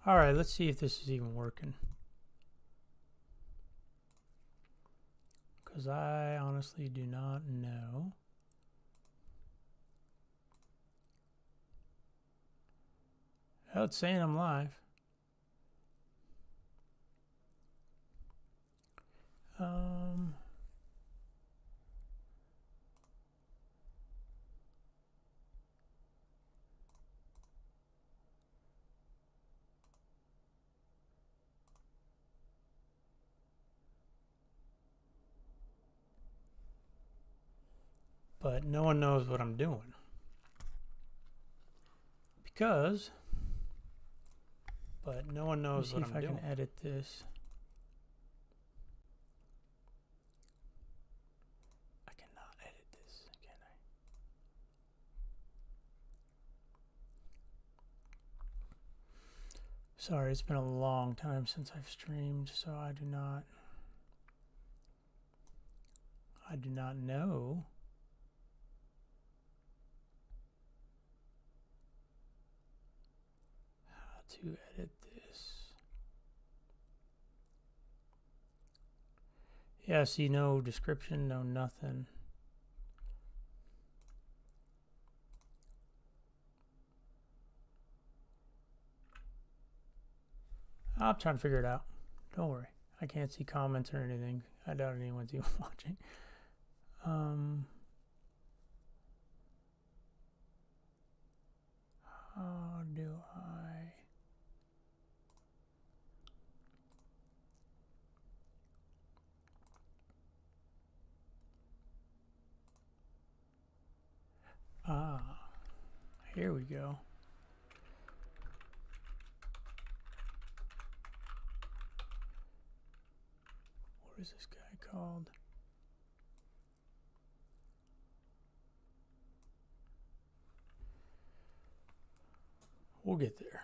Alright, let's see if this is even working. Because I honestly do not know. Oh, it's saying I'm live. But no one knows what I'm doing. But no one knows what I'm doing. Let me see if I can edit this. I cannot edit this, can I? Sorry, it's been a long time since I've streamed, so I do not know how to edit this. Yeah, see, no description, no nothing. I'm trying to figure it out. Don't worry. I can't see comments or anything. I doubt anyone's even watching. How do I... here we go. What is this guy called? We'll get there.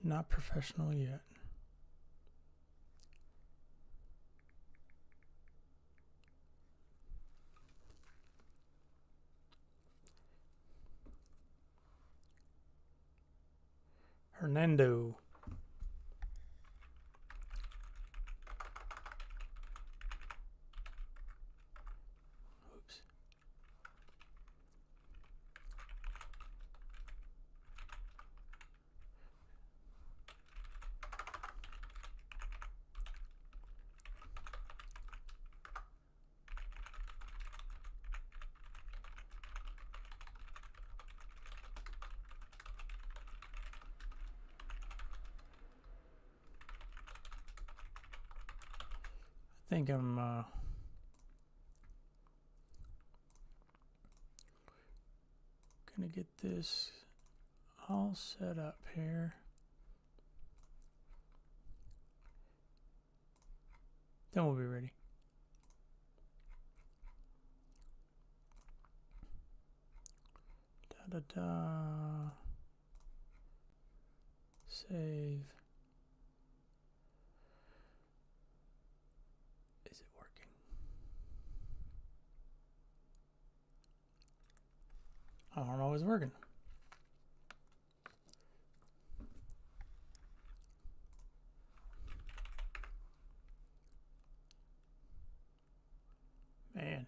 Not professional yet. Hernando. Oops. I think I'm gonna get this all set up here. Then we'll be ready. Da-da-da. Save. Is it working? I don't know if it's working. Man.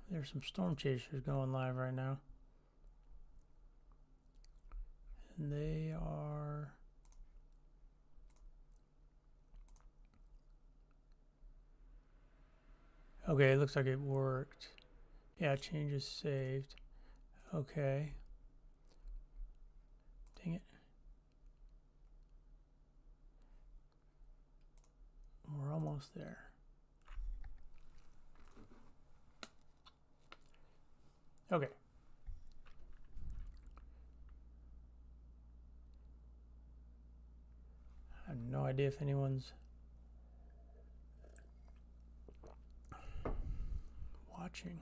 There's some storm chasers going live right now. And they are... Okay, it looks like it worked. Yeah, changes saved. Okay. Dang it. We're almost there. Okay. I have no idea if anyone's watching.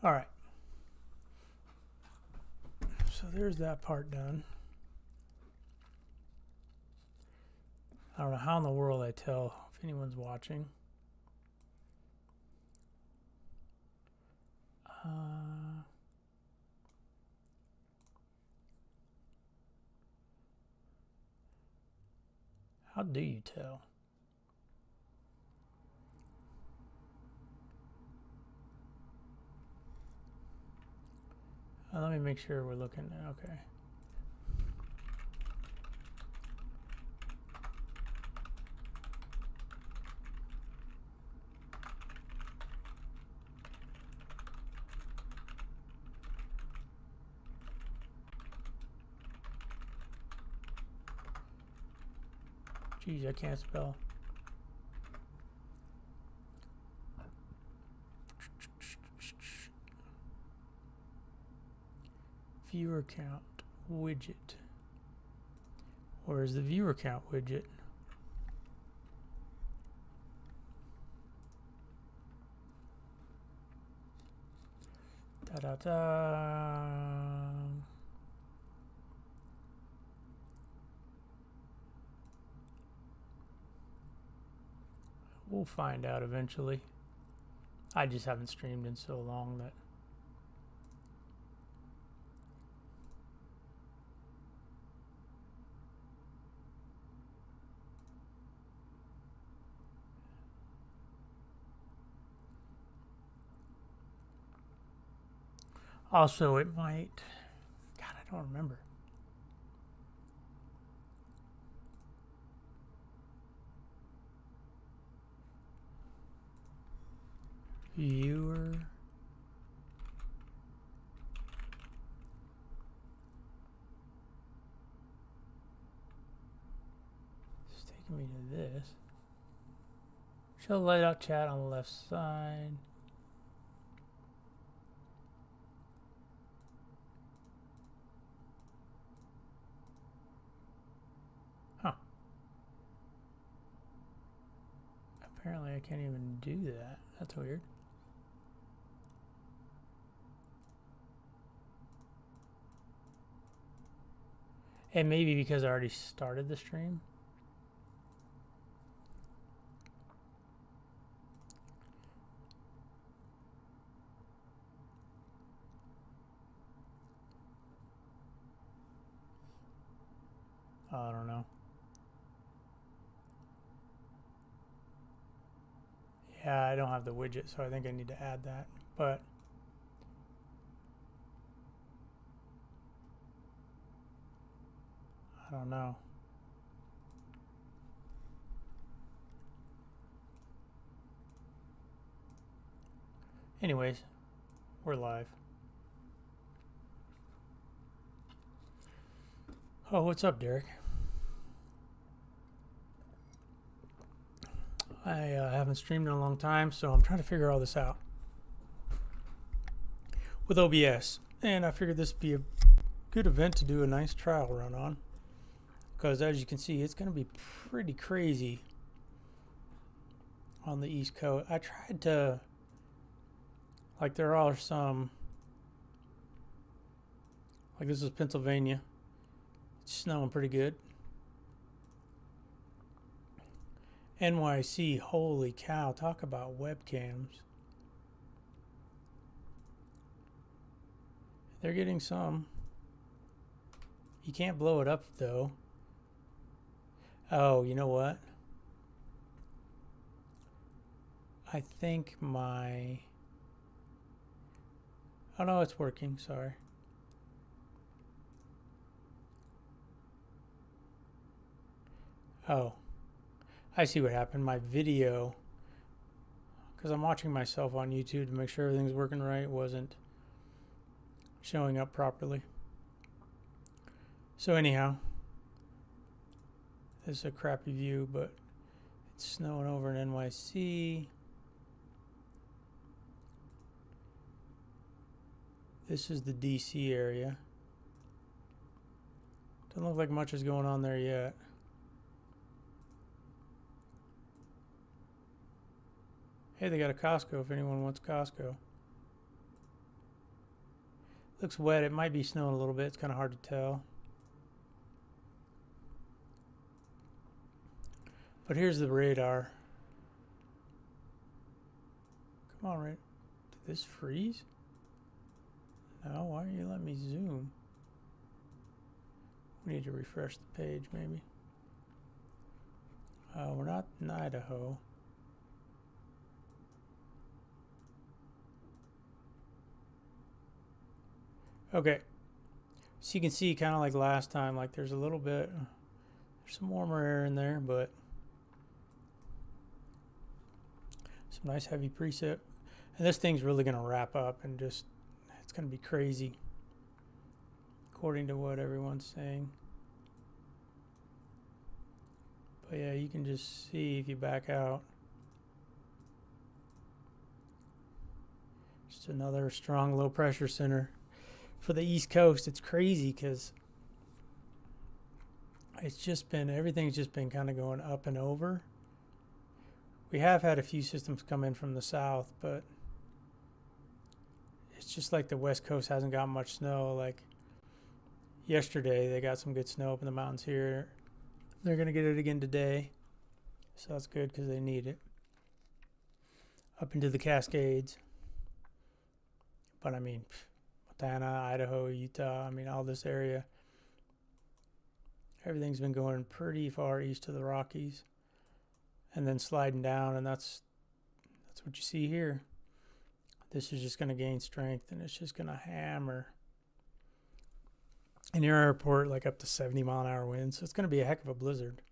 All right. So there's that part done. I don't know how in the world I tell if anyone's watching. How do you tell? Let me make sure we're looking. Okay. Geez, I can't spell. Viewer count widget. Where's the viewer count widget? Da da da. We'll find out eventually. I just haven't streamed in so long that. Also, it might. God, I don't remember. Viewer. It's taking me to this. Show layout chat on the left side. Huh. Apparently I can't even do that. That's weird. And maybe because I already started the stream. I don't know. Yeah, I don't have the widget, so I think I need to add that. But I don't know. Anyways, we're live. Oh, what's up, Derek? I haven't streamed in a long time, so I'm trying to figure all this out with OBS. And I figured this would be a good event to do a nice trial run on. Because as you can see, it's going to be pretty crazy on the East Coast. I tried to, like there are some, like this is Pennsylvania. It's snowing pretty good. NYC, holy cow, talk about webcams. They're getting some. You can't blow it up though. Oh, you know what? I think my... Oh no, it's working, sorry. Oh, I see what happened. My video, because I'm watching myself on YouTube to make sure everything's working right, wasn't showing up properly. So anyhow, this is a crappy view, but it's snowing over in NYC. This is the DC area. Doesn't look like much is going on there yet. Hey, they got a Costco if anyone wants Costco. Looks wet. It might be snowing a little bit. It's kind of hard to tell. But here's the radar. Come on, Did this freeze? No, why are you letting me zoom? We need to refresh the page, maybe. We're not in Idaho. Okay. So you can see kind of like last time, like there's a little bit, there's some warmer air in there, but some nice heavy precip. And this thing's really going to wrap up and just, it's going to be crazy, according to what everyone's saying. But yeah, you can just see if you back out. Just another strong low pressure center for the East Coast. It's crazy because it's just been, everything's just been kind of going up and over. We have had a few systems come in from the south, but it's just like the West Coast hasn't got much snow. Like yesterday, they got some good snow up in the mountains here. They're going to get it again today, so that's good because they need it. Up into the Cascades. But I mean, Montana, Idaho, Utah, I mean, all this area. Everything's been going pretty far east of the Rockies and then sliding down, and that's what you see here. This is just going to gain strength, and it's just going to hammer. In your airport, like up to 70 mile an hour winds. So it's going to be a heck of a blizzard.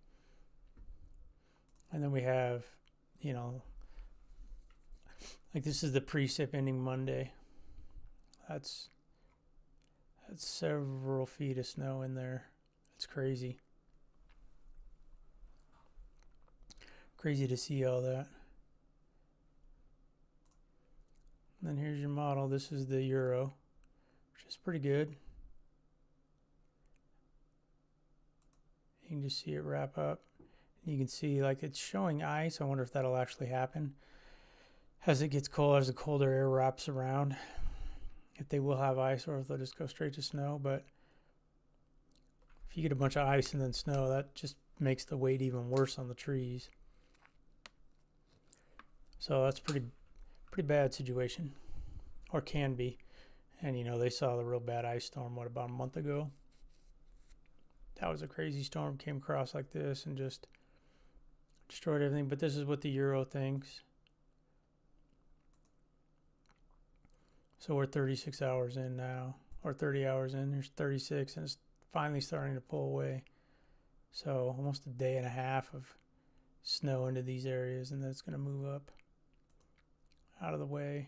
And then we have, you know, like this is the precip ending Monday. That's several feet of snow in there. It's crazy. Crazy to see all that. And then here's your model. This is the Euro, which is pretty good. You can just see it wrap up. You can see like it's showing ice. I wonder if that'll actually happen as it gets cold, as the colder air wraps around. If they will have ice or if they'll just go straight to snow. But if you get a bunch of ice and then snow, that just makes the weight even worse on the trees. So that's pretty bad situation, or can be. And you know, they saw the real bad ice storm, what, about a month ago? That was a crazy storm, came across like this and just destroyed everything. But this is what the Euro thinks. So we're 36 hours in now, or 30 hours in. There's 36, and it's finally starting to pull away. So almost a day and a half of snow into these areas, and then it's going to move up out of the way.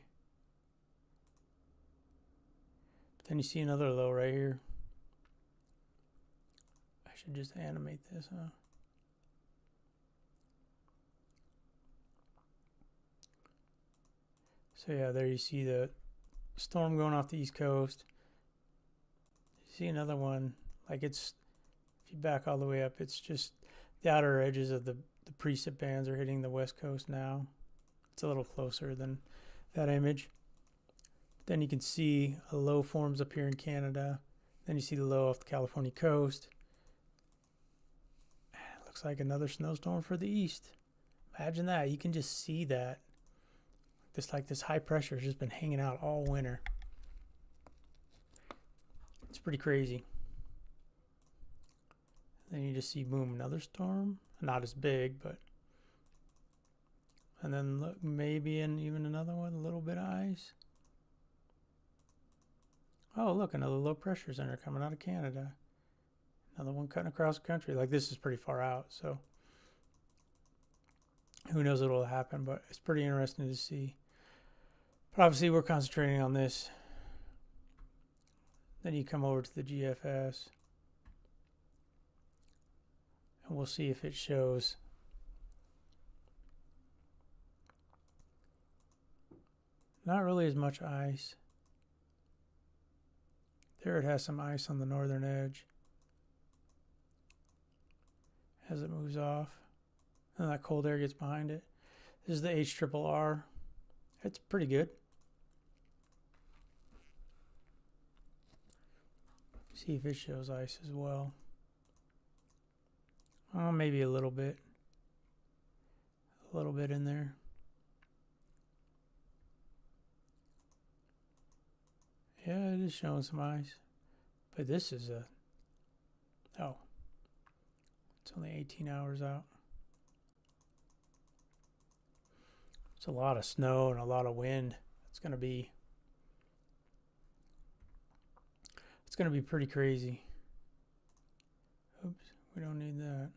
But then you see another low right here. I should just animate this, huh? So yeah, there you see the storm going off the East Coast. You see another one, like it's, if you back all the way up, it's just the outer edges of the precip bands are hitting the West Coast now. It's a little closer than that image. Then you can see a low forms up here in Canada. Then you see the low off the California coast. It looks like another snowstorm for the east. Imagine that. You can just see that. This high pressure has just been hanging out all winter. It's pretty crazy. Then you just see, boom, another storm. Not as big, but. And then look, maybe even another one, a little bit of ice. Oh, look, another low pressure center coming out of Canada. Another one cutting across the country. Like, this is pretty far out, so who knows what will happen, but it's pretty interesting to see. But obviously, we're concentrating on this. Then you come over to the GFS, and we'll see if it shows. Not really as much ice. There it has some ice on the northern edge as it moves off. And that cold air gets behind it. This is the HRRR. It's pretty good. See if it shows ice as well. Oh, maybe a little bit. A little bit in there. Yeah, it is showing some ice. But this is a... Oh. It's only 18 hours out. It's a lot of snow and a lot of wind. It's going to be pretty crazy. Oops, we don't need that.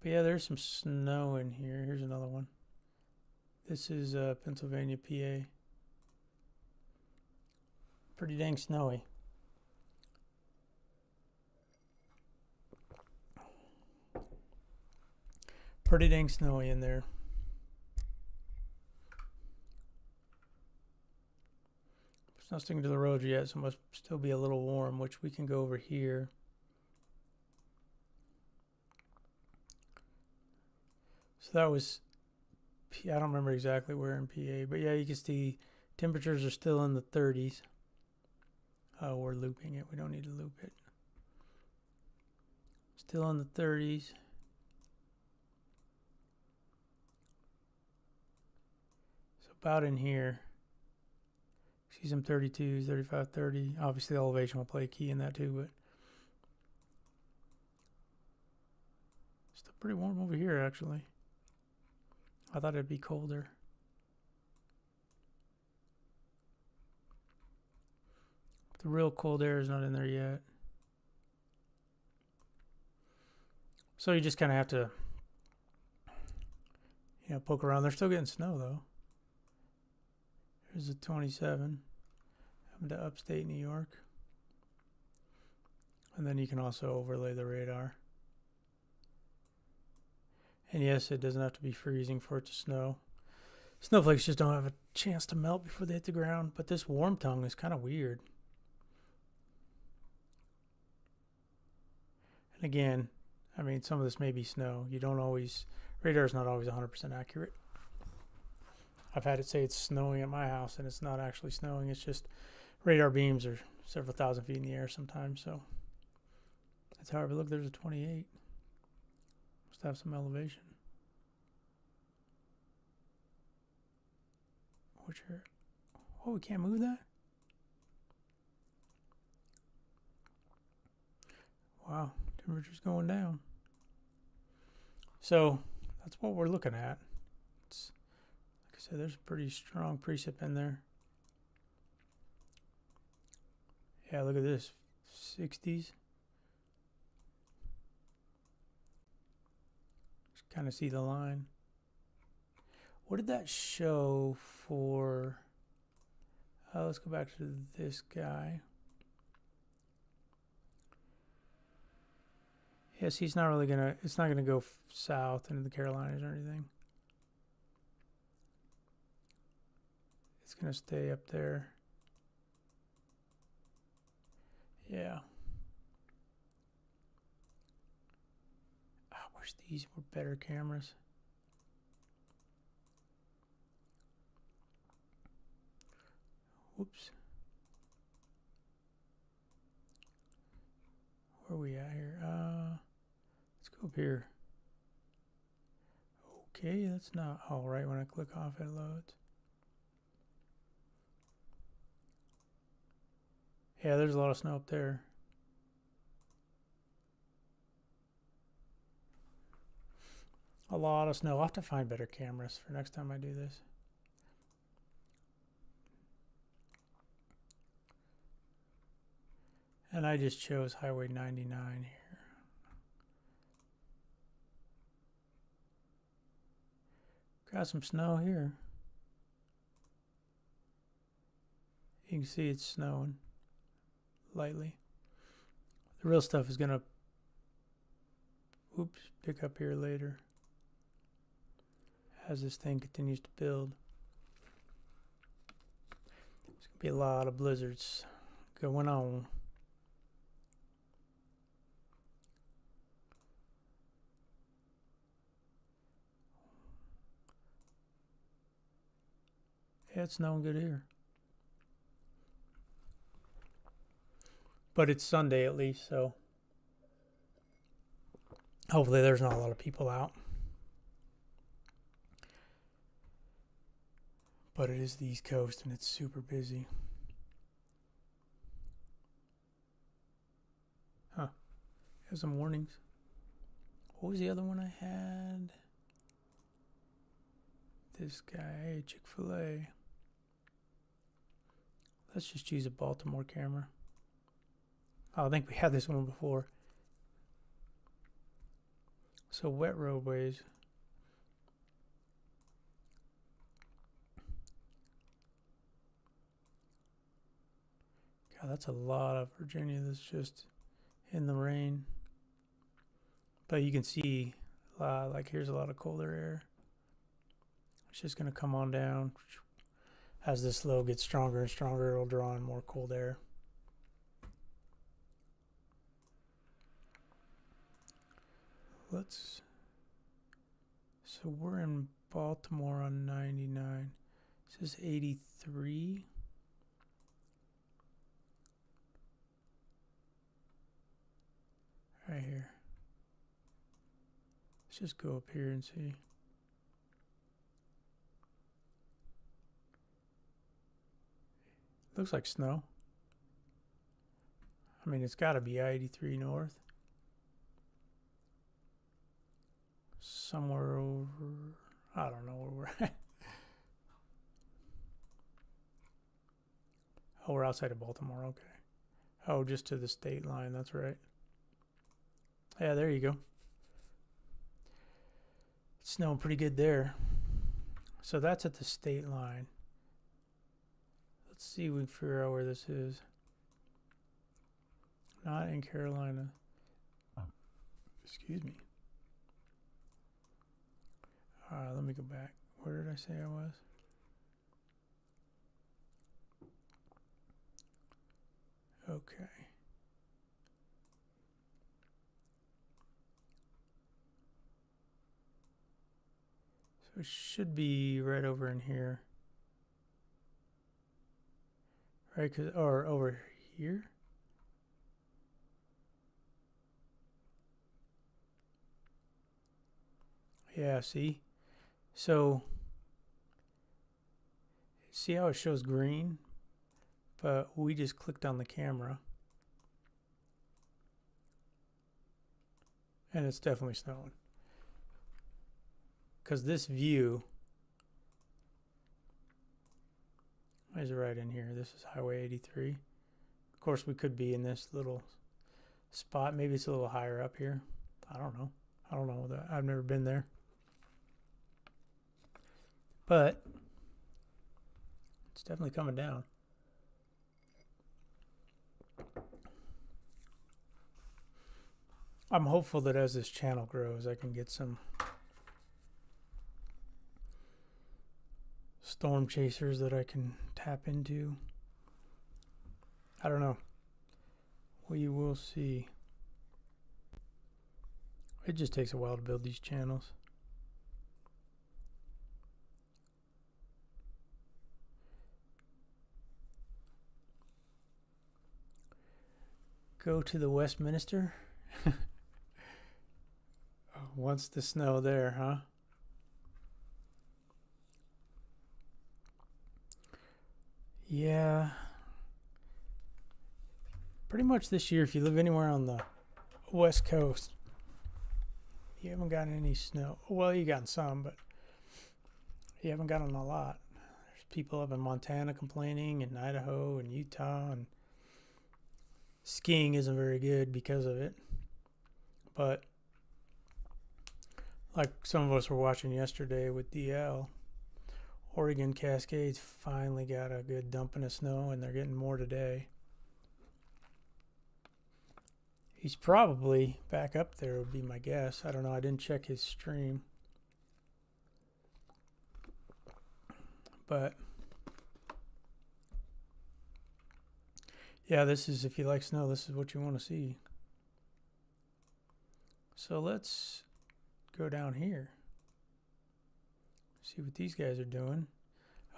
But yeah, there's some snow in here. Here's another one. This is Pennsylvania, PA. Pretty dang snowy. Pretty dang snowy in there. It's not sticking to the road yet, so it must still be a little warm, which we can go over here. So that was, I don't remember exactly where in PA, but yeah, you can see temperatures are still in the 30s. We're looping it. We don't need to loop it. Still in the 30s. So about in here. See some 32s, 35, 30. Obviously, the elevation will play a key in that too, but still pretty warm over here, actually. I thought it'd be colder. The real cold air is not in there yet. So you just kind of have to, poke around. They're still getting snow, though. Here's a 27. I'm to upstate New York. And then you can also overlay the radar. And yes, it doesn't have to be freezing for it to snow. Snowflakes just don't have a chance to melt before they hit the ground. But this warm tongue is kind of weird. And again, I mean, some of this may be snow. Radar's not always 100% accurate. I've had it say it's snowing at my house, and it's not actually snowing. It's just radar beams are several thousand feet in the air sometimes. So that's however. Look, there's a 28. Must have some elevation. We can't move that? Wow, temperature's going down. So that's what we're looking at. Like I said, there's a pretty strong precip in there. Yeah, look at this, 60s. Just kind of see the line. What did that show for? Let's go back to this guy. Yes, he's not really gonna. It's not gonna go south into the Carolinas or anything. It's gonna stay up there. Yeah. I wish these were better cameras. Whoops. Where are we at here? Let's go up here. Okay, that's not. Oh, right when I click off, it loads. Yeah, there's a lot of snow up there. A lot of snow. I'll have to find better cameras for next time I do this. And I just chose Highway 99 here. Got some snow here. You can see it's snowing lightly. The real stuff is gonna pick up here later as this thing continues to build. There's gonna be a lot of blizzards going on. Yeah, it's snowing good here. But it's Sunday at least, so hopefully there's not a lot of people out. But it is the East Coast and it's super busy. Huh. Have some warnings. What was the other one I had? This guy, Chick-fil-A. Let's just use a Baltimore camera. Oh, I think we had this one before. So wet roadways. God, that's a lot of Virginia that's just in the rain. But you can see, like here's a lot of colder air. It's just going to come on down. As this low gets stronger and stronger, it'll draw in more cold air. So we're in Baltimore on 99. This is 83. Right here. Let's just go up here and see. Looks like snow. I mean, it's got to be I-83 north. Somewhere over, I don't know where we're at. Oh, we're outside of Baltimore, okay. Oh, just to the state line, that's right. Yeah, there you go. It's snowing pretty good there. So that's at the state line. Let's see if we can figure out where this is. Not in Carolina. Excuse me. Let me go back. Where did I say I was? Okay. So it should be right over in here. Right, or over here? Yeah, see? So, see how it shows green? But we just clicked on the camera. And it's definitely snowing. Because this view is right in here. This is Highway 83. Of course, we could be in this little spot. Maybe it's a little higher up here. I don't know. I don't know that. I've never been there. But it's definitely coming down. I'm hopeful that as this channel grows, I can get some storm chasers that I can tap into. I don't know. We will see. It just takes a while to build these channels. Go to the Westminster. Wants the snow there, huh? Yeah. Pretty much this year, if you live anywhere on the West Coast, you haven't gotten any snow. Well, you gotten some, but you haven't gotten a lot. There's people up in Montana complaining, and Idaho, and Utah, and skiing isn't very good because of it. But like some of us were watching yesterday with DL, Oregon Cascades finally got a good dumping of snow, and they're getting more today. He's probably back up there, would be my guess. I don't know. I didn't check his stream. But yeah, this is, if you like snow, this is what you want to see. So let's go down here. See what these guys are doing.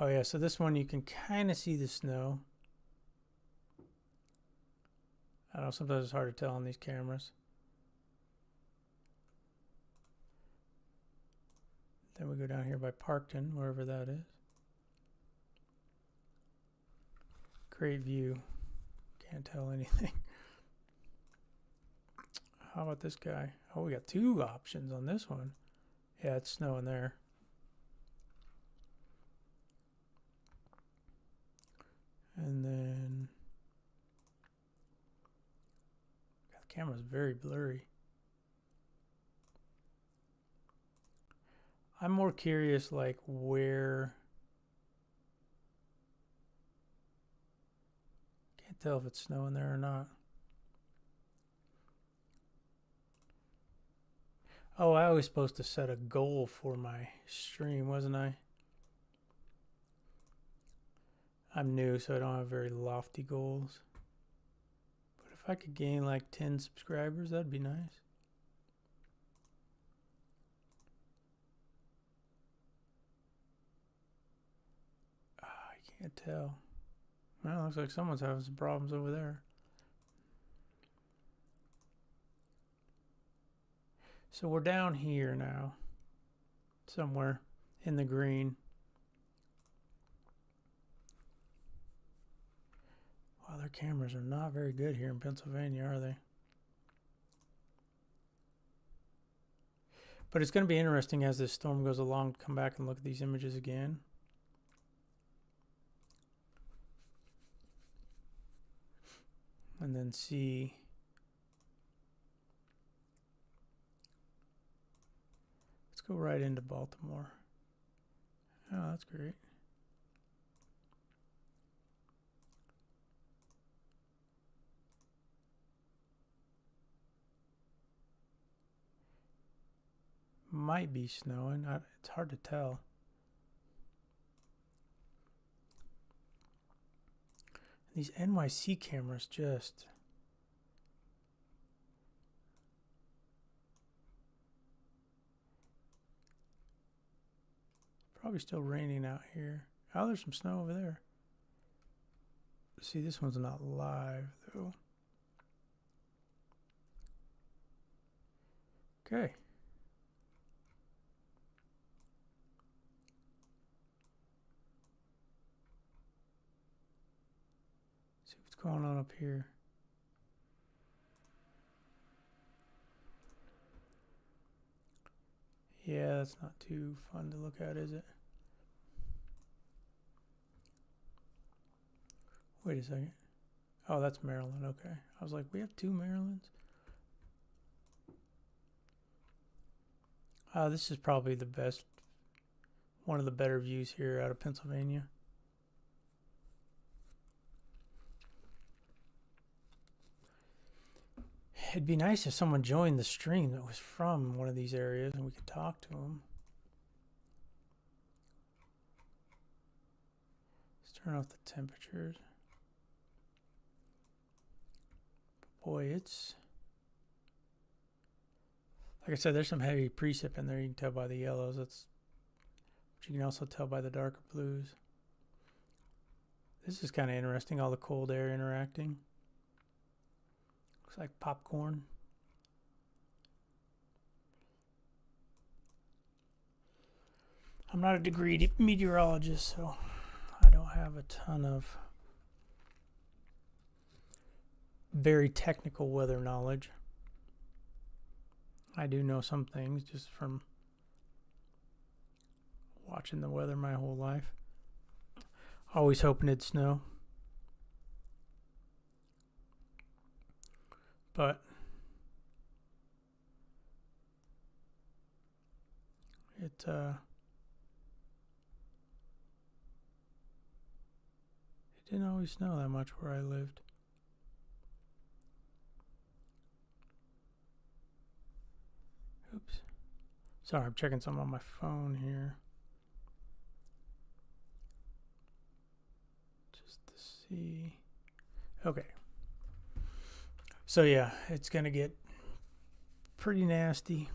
Oh yeah, so this one you can kind of see the snow. I don't know, sometimes it's hard to tell on these cameras. Then we go down here by Parkton, wherever that is. Great view. Can't tell anything. How about this guy? Oh, we got two options on this one. Yeah, it's snowing there. And then the camera's very blurry. I'm more curious, like, where... Can't tell if it's snowing there or not. Oh, I was supposed to set a goal for my stream, wasn't I? I'm new, so I don't have very lofty goals. But if I could gain like 10 subscribers, that'd be nice. I can't tell. Well, it looks like someone's having some problems over there. So we're down here now. Somewhere in the green. Wow, their cameras are not very good here in Pennsylvania, are they? But it's going to be interesting as this storm goes along to come back and look at these images again. And then see. Let's go right into Baltimore. Oh, that's great. Might be snowing. It's hard to tell. These NYC cameras just... Probably still raining out here. Oh, there's some snow over there. See, this one's not live, though. Okay. See what's going on up here. Yeah, that's not too fun to look at, is it? Wait a second. Oh, that's Maryland. Okay. I was like, we have two Marylands? This is probably the best, one of the better views here out of Pennsylvania. It'd be nice if someone joined the stream that was from one of these areas and we could talk to them. Let's turn off the temperatures. Boy, it's... Like I said, there's some heavy precip in there. You can tell by the yellows. But you can also tell by the darker blues. This is kind of interesting, all the cold air interacting. Looks like popcorn. I'm not a degreed meteorologist, so I don't have a ton of very technical weather knowledge. I do know some things just from watching the weather my whole life. Always hoping it'd snow. But it didn't always snow that much where I lived. Oops. Sorry, I'm checking something on my phone here. Just to see. Okay. So yeah, it's going to get pretty nasty.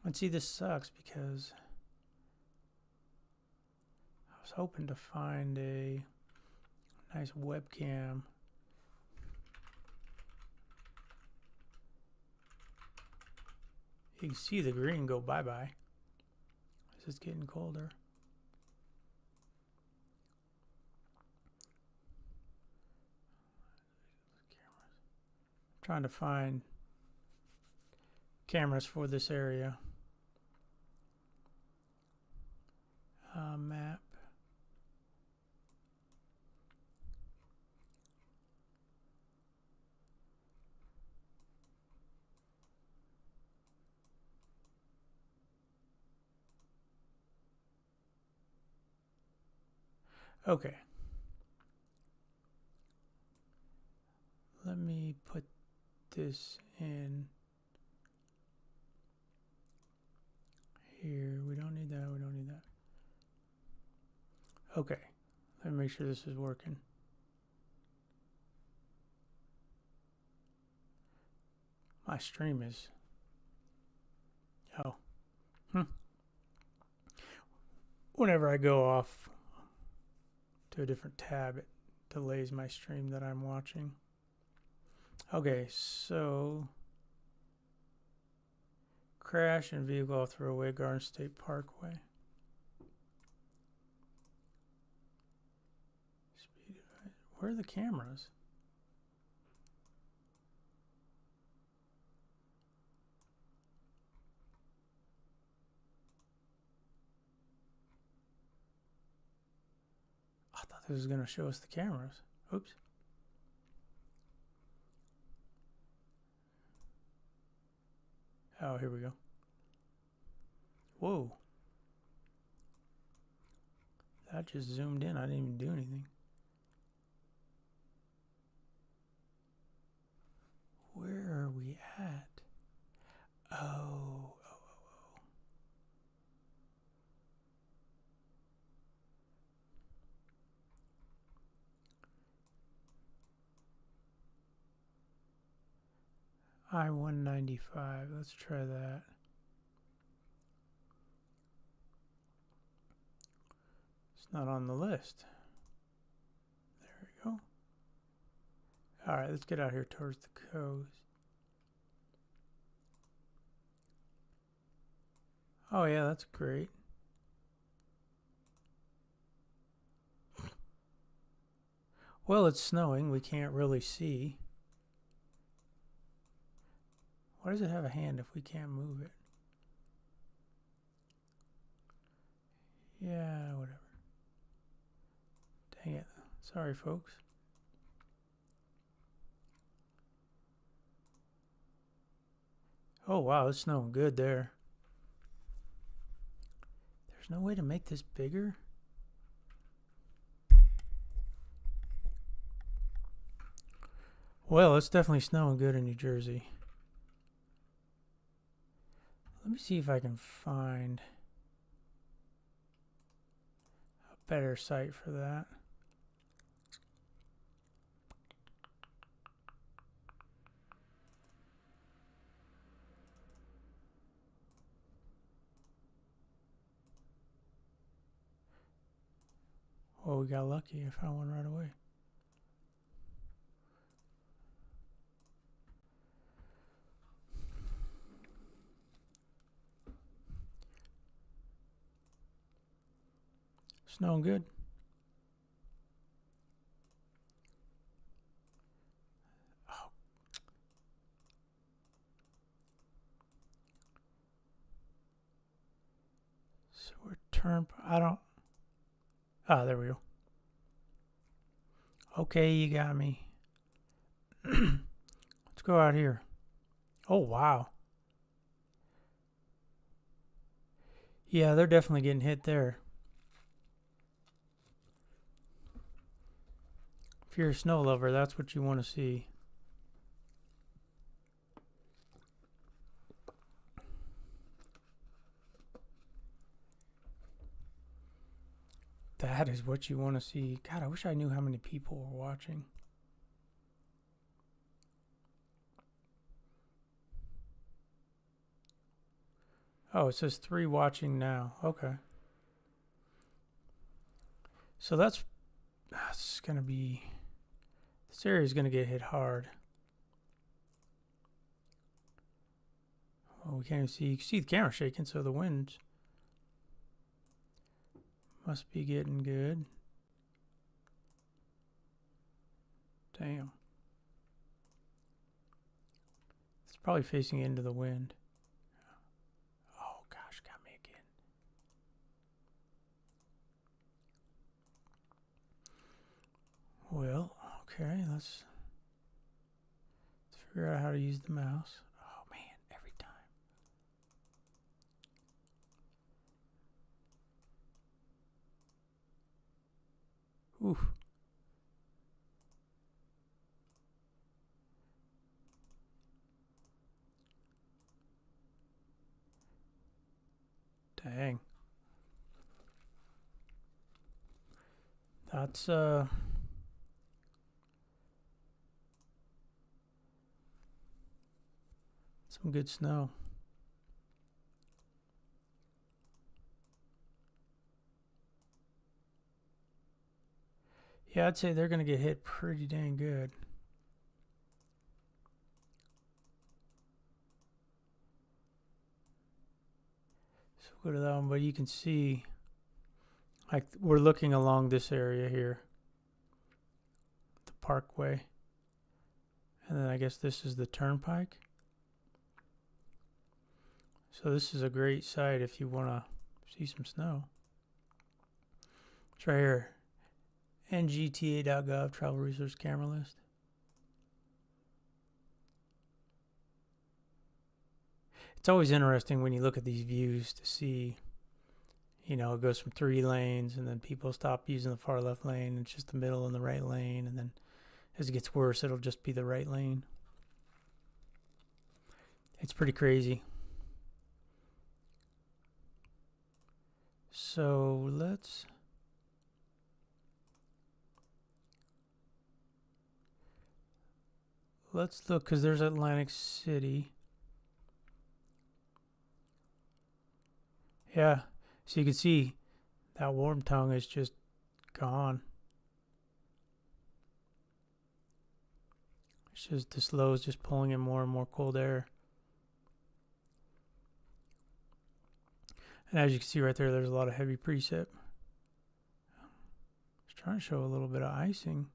And see, this sucks because I was hoping to find a nice webcam You can see the green go bye-bye. It's just getting colder. I'm trying to find cameras for this area. Map. Okay. Let me put this in here. We don't need that. We don't need that. Okay. Let me make sure this is working. My stream is... Oh. Whenever I go off to a different tab, it delays my stream that I'm watching. Okay, so... Crash and vehicle off the roadway, Garden State Parkway. Speed. Where are the cameras? I thought this was going to show us the cameras. Oops. Oh, here we go. Whoa. That just zoomed in. I didn't even do anything. Where are we at? Oh. I-195. Let's try that. It's not on the list. There we go. All right, let's get out here towards the coast. Oh yeah, that's great. Well, it's snowing. We can't really see. Why does it have a hand if we can't move it? Yeah, whatever. Dang it. Sorry, folks. Oh, wow, it's snowing good there. There's no way to make this bigger? Well, it's definitely snowing good in New Jersey. Let me see if I can find a better site for that. Well, we got lucky. I found one right away. Snowing good. Oh. So we're I don't... Ah, there we go. Okay, you got me. Let's go out here. Oh, wow. Yeah, they're definitely getting hit there. If you're a snow lover, that's what you want to see. That is what you want to see. God, I wish I knew how many people were watching. Oh, it says 3 watching now. Okay. So that's going to be... This area is going to get hit hard. Well, we can't even see. You can see the camera shaking, so the wind must be getting good. Damn. It's probably facing into the wind. Oh gosh, got me again. Well, okay, let's figure out how to use the mouse. Oh man, every time. Oof. Dang. That's some good snow. Yeah, I'd say they're going to get hit pretty dang good. So go to that one, but you can see, like, we're looking along this area here, the parkway. And then I guess this is the turnpike. So this is a great site if you want to see some snow. It's right here. ngta.gov travel resource camera list. It's always interesting when you look at these views to see, you know, it goes from 3 lanes and then people stop using the far left lane. It's just the middle and the right lane. And then as it gets worse, it'll just be the right lane. It's pretty crazy. So let's look, because there's Atlantic City. Yeah, so you can see that warm tongue is just gone. It's just, this low is just pulling in more and more cold air. And as you can see right there, there's a lot of heavy precip. It's trying to show a little bit of icing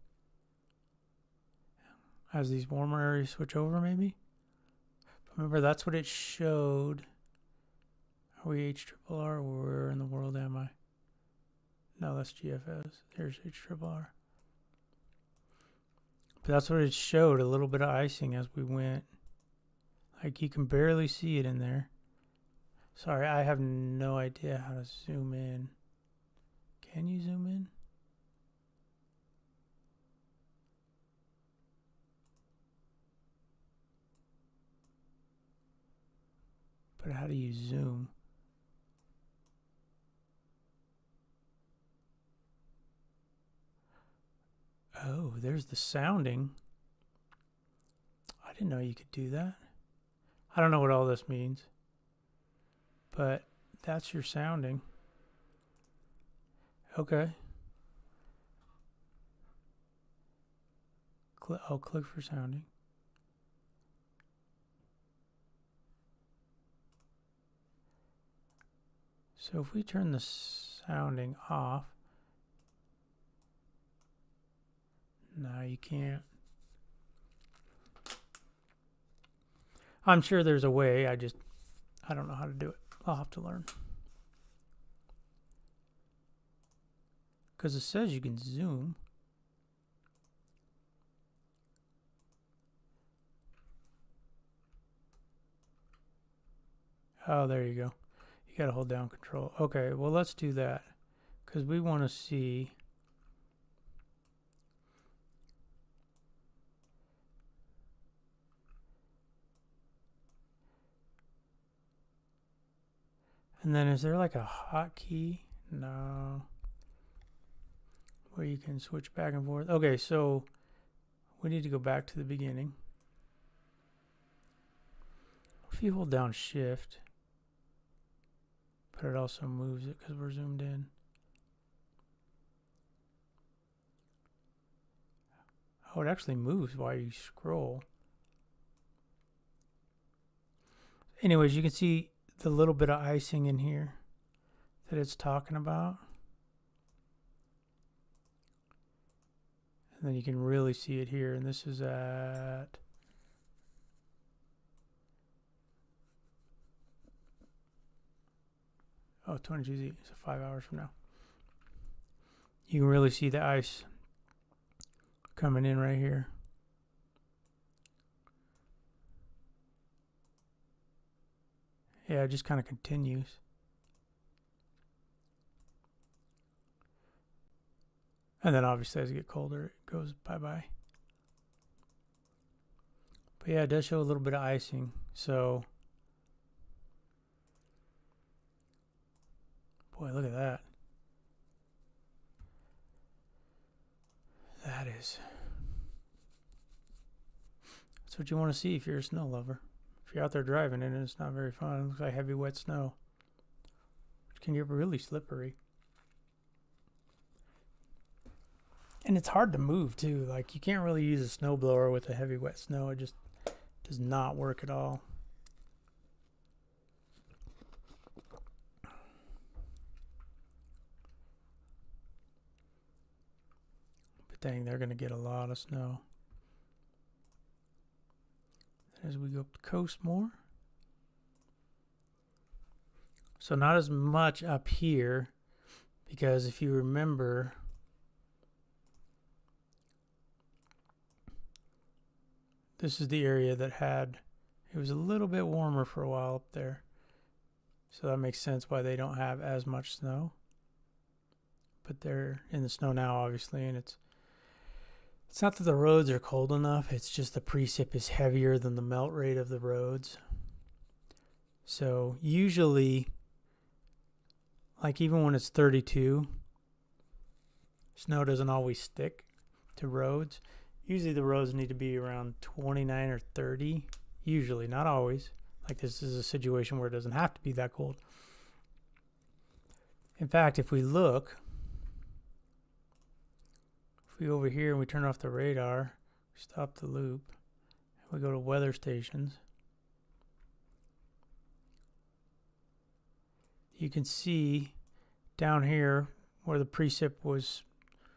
as these warmer areas switch over, maybe. Remember, that's what it showed. Are we HRRR? Where in the world am I? No, that's GFS. There's HRRR. But that's what it showed, a little bit of icing as we went. Like, you can barely see it in there. Sorry, I have no idea how to zoom in. Can you zoom in? But how do you zoom? Oh, there's the sounding. I didn't know you could do that. I don't know what all this means. But that's your sounding. Okay. I'll click for sounding. So if we turn the sounding off, no, you can't. I'm sure there's a way, I don't know how to do it. I'll have to learn. Because it says you can zoom. Oh, there you go. You got to hold down control. Okay, well, let's do that. Because we want to see. And then is there like a hotkey? No. Where you can switch back and forth. Okay, so we need to go back to the beginning. If you hold down shift, but it also moves it because we're zoomed in. Oh, it actually moves while you scroll. anyways, you can see the little bit of icing in here that it's talking about. And then you can really see it here. And this is at 22Z, so 5 hours from now. You can really see the ice coming in right here. Yeah, it just kind of continues. And then obviously as it gets colder, it goes bye-bye. But yeah, it does show a little bit of icing. So, boy, look at that. That's what you want to see if you're a snow lover. If you're out there driving and it's not very fun, it looks like heavy wet snow, which can get really slippery. And it's hard to move too. Like, you can't really use a snowblower with a heavy wet snow. It just does not work at all. But dang, they're going to get a lot of snow. As we go up the coast more. So not as much up here, because if you remember, this is the area that had, it was a little bit warmer for a while up there. So that makes sense why they don't have as much snow. But they're in the snow now, obviously, and it's not that the roads are cold enough, it's just the precip is heavier than the melt rate of the roads. So usually, like even when it's 32, snow doesn't always stick to roads. Usually the roads need to be around 29 or 30. Usually, not always. Like, this is a situation where it doesn't have to be that cold. In fact, if we look, if we go over here and we turn off the radar, stop the loop, and we go to weather stations, you can see down here where the precip was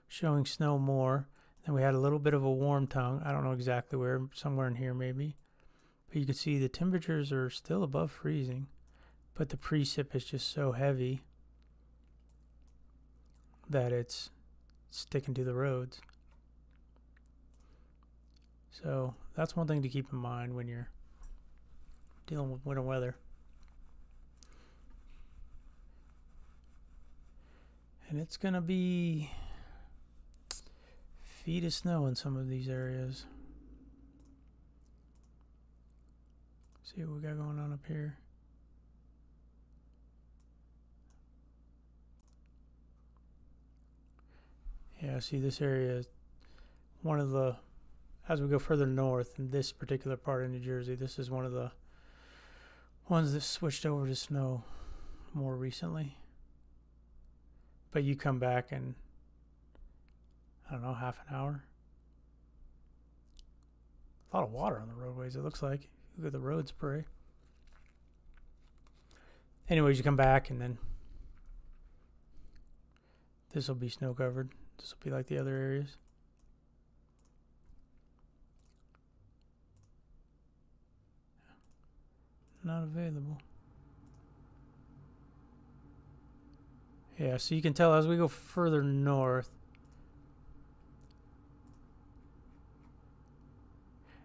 showing snow more. Then we had a little bit of a warm tongue. I don't know exactly where, somewhere in here maybe. But you can see the temperatures are still above freezing. But the precip is just so heavy that it's sticking to the roads. So that's one thing to keep in mind when you're dealing with winter weather. And it's going to be feet of snow in some of these areas. See what we got going on up here. Yeah, see this area, one of the, as we go further north in this particular part of New Jersey, this is one of the ones that switched over to snow more recently. But you come back in, I don't know, half an hour. A lot of water on the roadways, it looks like. Look at the road spray. Anyways, you come back and then this will be snow covered. This will be like the other areas. Not available. Yeah, so you can tell as we go further north,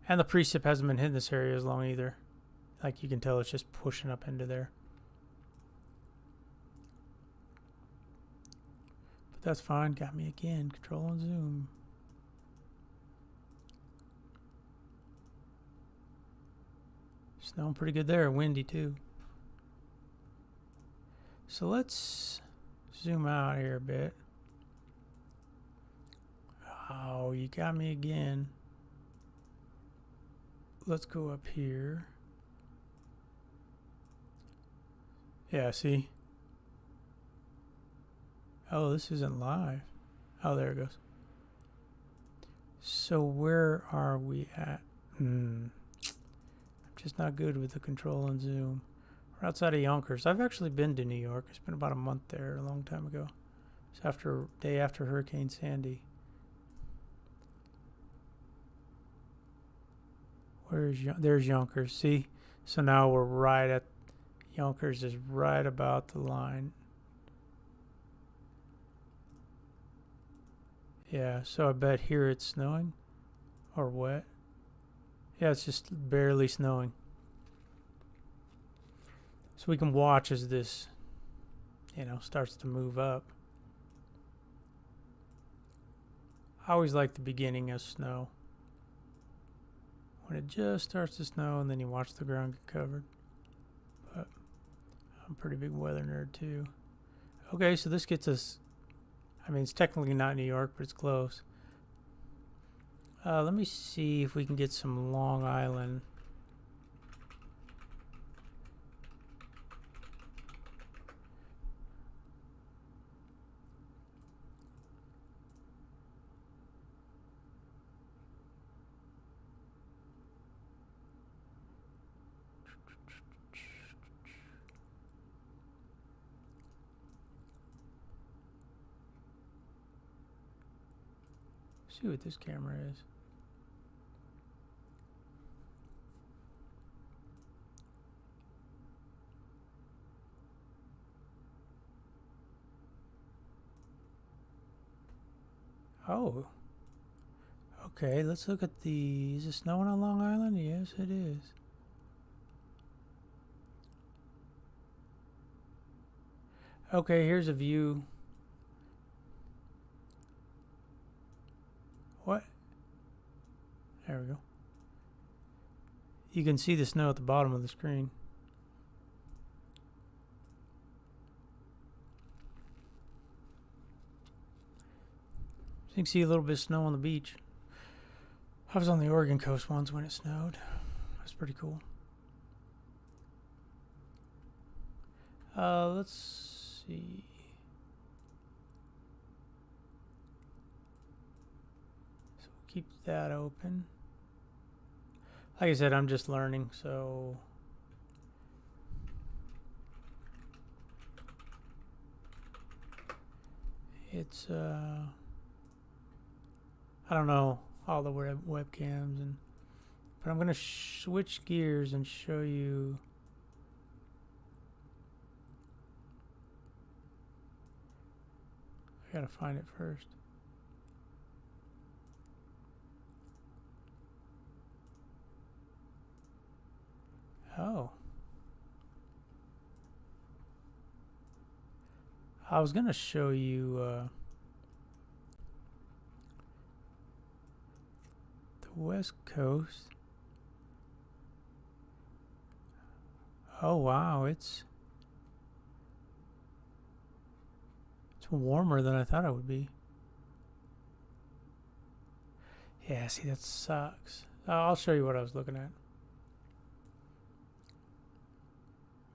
and the precip hasn't been hitting this area as long either. Like, you can tell it's just pushing up into there. But that's fine. Got me again. Control and zoom. Snowing pretty good there. Windy too. So let's zoom out here a bit. Oh, you got me again. Let's go up here. Yeah, see? Oh, this isn't live. Oh, there it goes. So where are we at? I'm just not good with the control and zoom. We're outside of Yonkers. I've actually been to New York. I spent about a month there a long time ago. It's day after Hurricane Sandy. There's Yonkers. See? So now we're right at Yonkers is right about the line. Yeah, so I bet here it's snowing or wet. Yeah, it's just barely snowing. So we can watch as this, starts to move up. I always like the beginning of snow. When it just starts to snow and then you watch the ground get covered. But I'm a pretty big weather nerd too. Okay, so this gets us, it's technically not New York, but it's close. Let me see if we can get some Long Island. See what this camera is. Oh. Okay, let's look at the... Is it snowing on Long Island? Yes, it is. Okay, here's a view. What? There we go. You can see the snow at the bottom of the screen. You can see a little bit of snow on the beach. I was on the Oregon coast once when it snowed. That's pretty cool. Let's see. So we'll keep that open. Like I said, I'm just learning, so... It's, I don't know all the webcams, but I'm going to switch gears and show you... I gotta find it first. Oh. I was gonna show you the West Coast. Oh wow, it's warmer than I thought it would be. Yeah, see, that sucks. I'll show you what I was looking at.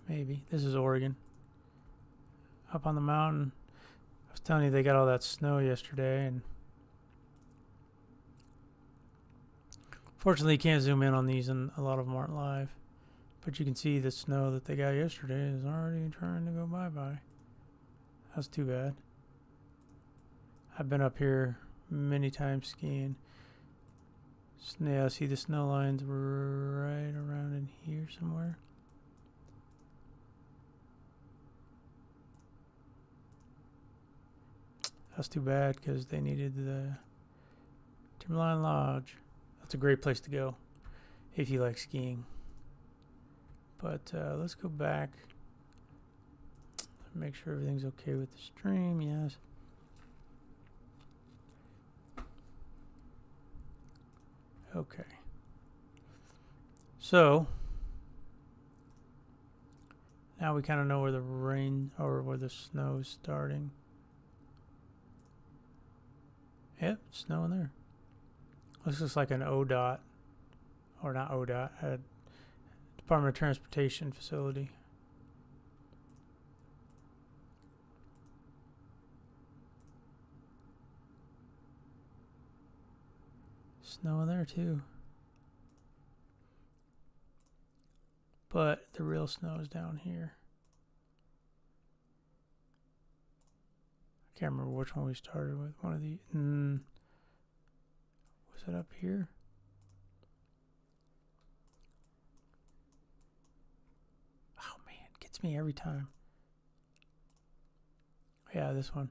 Maybe. This is Oregon. Up on the mountain. I was telling you they got all that snow yesterday, and fortunately you can't zoom in on these, and a lot of them aren't live. But you can see the snow that they got yesterday is already trying to go bye-bye. That's too bad. I've been up here many times skiing. Yeah, see the snow lines right around in here somewhere. That's too bad because they needed the Timberline Lodge. That's a great place to go if you like skiing. But let's go back. Make sure everything's okay with the stream. Yes. Okay. So now we kind of know where the rain or where the snow is starting. Yep, snowing there. This looks like an ODOT, or not ODOT, a Department of Transportation facility. Snowing there too. but the real snow is down here. I can't remember which one we started with. One of the was it up here? Oh man, it gets me every time. Yeah, this one.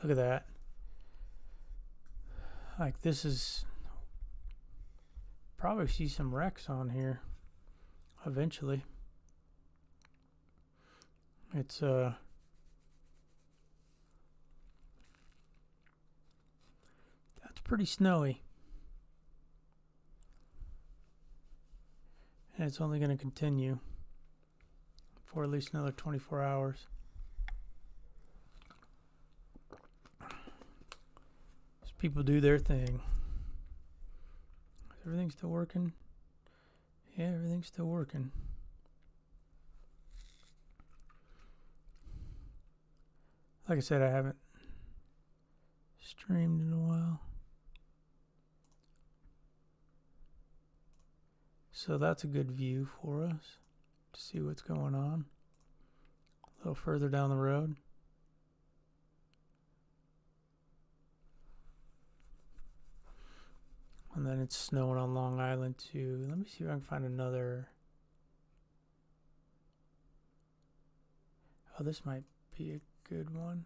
Look at that. Like, this is probably see some wrecks on here eventually. It's that's pretty snowy. And it's only going to continue for at least another 24 hours. As people do their thing. Is everything still working? Yeah, everything's still working. Like I said, I haven't streamed in a while. So that's a good view for us to see what's going on. A little further down the road. And then it's snowing on Long Island too. Let me see if I can find another. Oh, this might be a good one.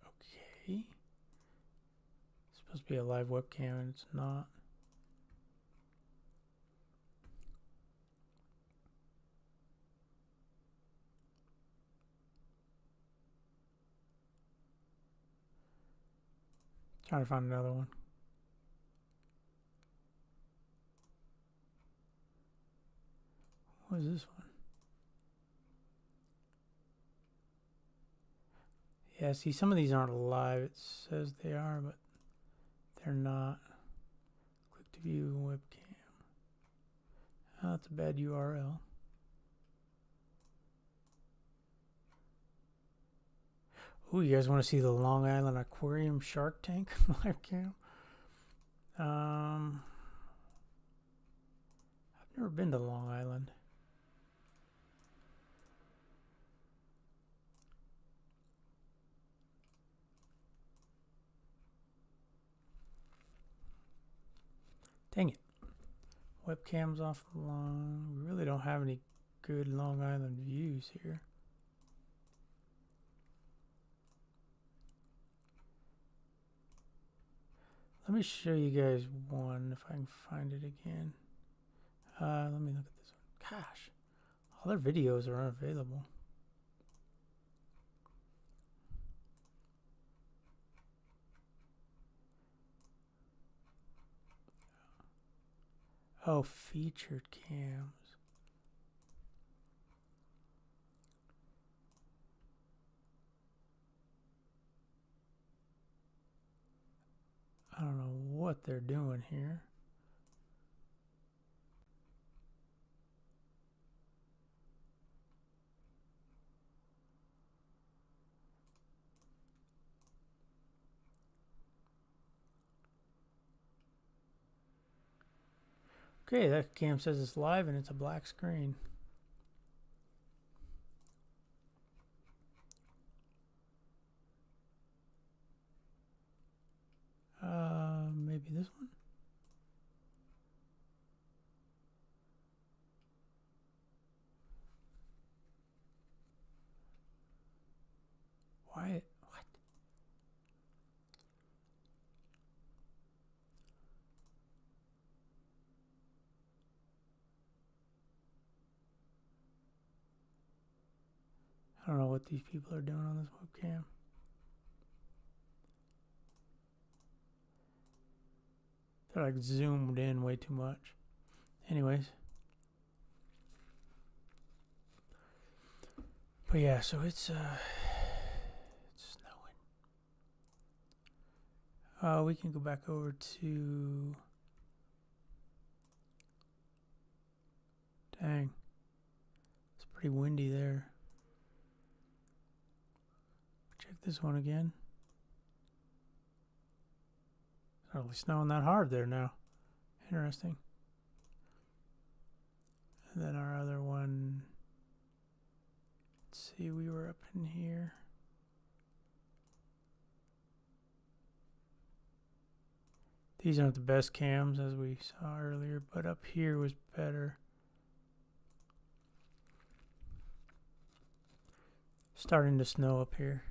Okay. It's supposed to be a live webcam and it's not. Trying to find another one. What is this one? Yeah, see, some of these aren't live. It says they are, but they're not. Click to view webcam. Oh, that's a bad URL. Ooh, you guys want to see the Long Island Aquarium Shark Tank live cam? I've never been to Long Island. Dang it. Webcam's offline. We really don't have any good Long Island views here. Let me show you guys one if I can find it again. Let me look at this one. Gosh, all their videos are unavailable. Oh, featured cams. I don't know what they're doing here. Okay, that cam says it's live and it's a black screen. Maybe this one? Why? What? I don't know what these people are doing on this webcam. They're like zoomed in way too much. Anyways. But yeah, so it's snowing. We can go back over to. Dang. It's pretty windy there. Check this one again. It's not really snowing that hard there now. Interesting. And then our other one, let's see, we were up in here. These aren't the best cams as we saw earlier, but up here was better. Starting to snow up here.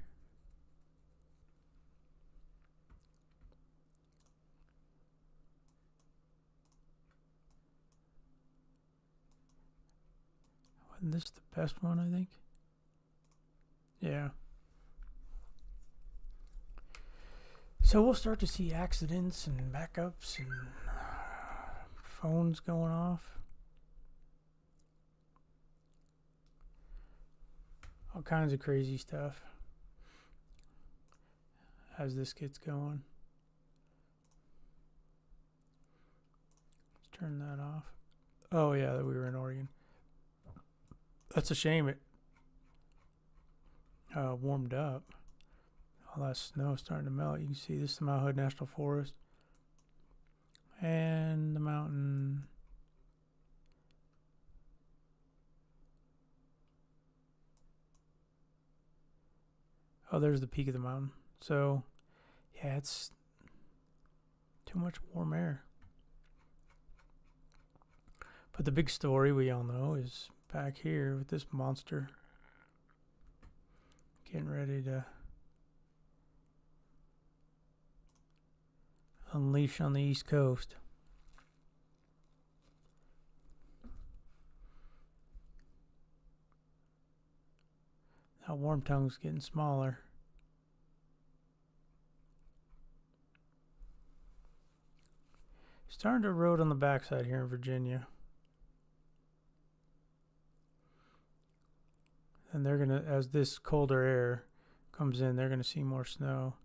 Wasn't this the best one, I think? Yeah. So we'll start to see accidents and backups and phones going off. All kinds of crazy stuff as this gets going. Let's turn that off. Oh yeah, that we were in Oregon. That's a shame it warmed up. All that snow starting to melt. You can see this is the Mount Hood National Forest. And the mountain. Oh, there's the peak of the mountain. So, yeah, it's too much warm air. But the big story we all know is back here with this monster getting ready to unleash on the East Coast. That warm tongue's getting smaller. Starting to erode on the backside here in Virginia. And they're going to, as this colder air comes in, they're going to see more snow.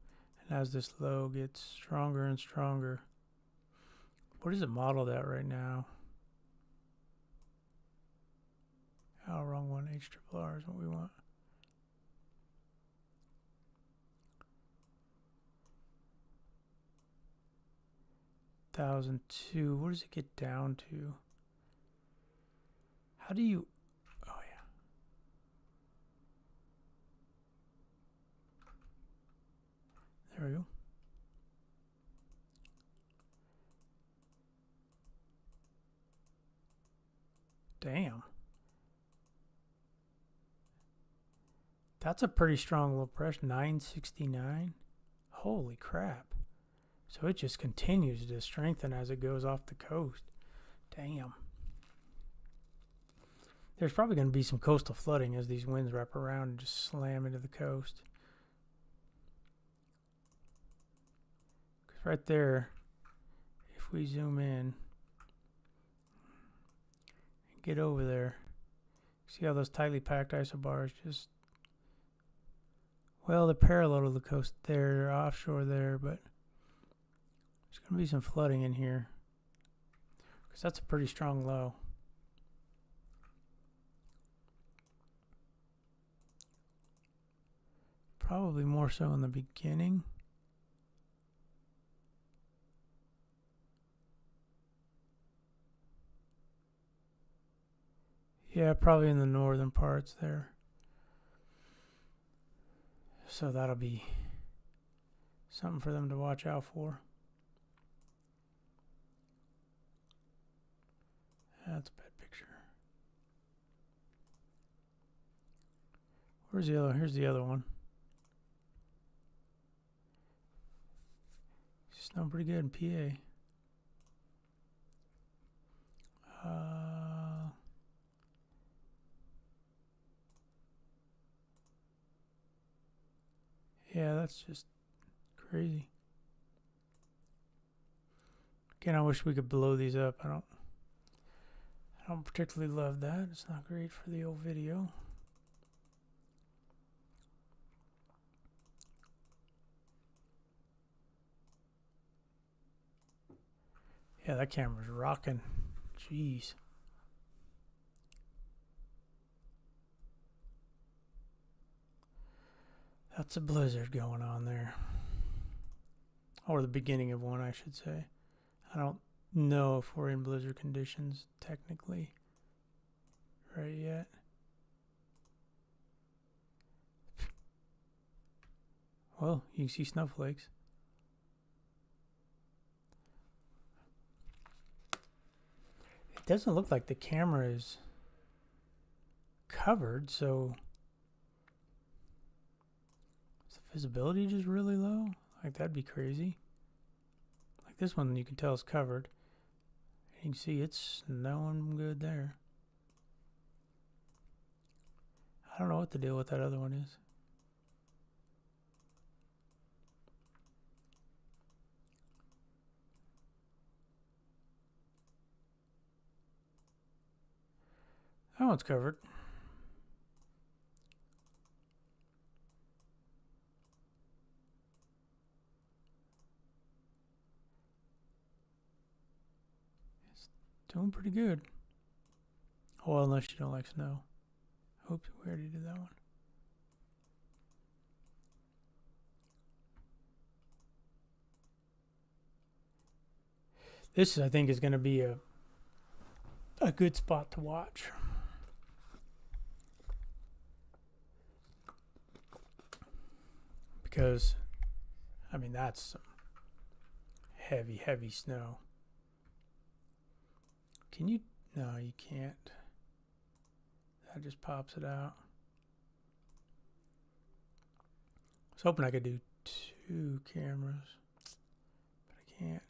And as this low gets stronger and stronger. What is it modeled at right now? Oh, wrong one. HRRR is what we want. $1,002. What does it get down to? How do you... Oh, yeah. There we go. Damn. That's a pretty strong low pressure. 969. Holy crap. So it just continues to strengthen as it goes off the coast. Damn. There's probably going to be some coastal flooding as these winds wrap around and just slam into the coast. Because right there, if we zoom in and get over there, see how those tightly packed isobars just, well, they're parallel to the coast there, they're offshore there, but there's going to be some flooding in here because that's a pretty strong low. Probably more so in the beginning. Yeah, probably in the northern parts there. So that'll be something for them to watch out for. That's a bad picture. Where's the other? Here's the other one. Snowing pretty good in PA. Yeah, that's just crazy. Again, I wish we could blow these up. I don't particularly love that. It's not great for the old video. Yeah, that camera's rocking. Jeez. That's a blizzard going on there. or the beginning of one, I should say. I don't know if we're in blizzard conditions technically right yet. Well, you can see snowflakes. It doesn't look like the camera is covered, so is the visibility just really low? Like, that'd be crazy. Like this one, you can tell it's covered. You can see it's snowing good there. I don't know what the deal with that other one is. That one's covered. It's doing pretty good. Well, unless you don't like snow. Oops, we already did that one. This, I think, is going to be a good spot to watch. Because, I mean, that's some heavy, heavy snow. Can you? No, you can't. That just pops it out. I was hoping I could do 2 cameras, but I can't.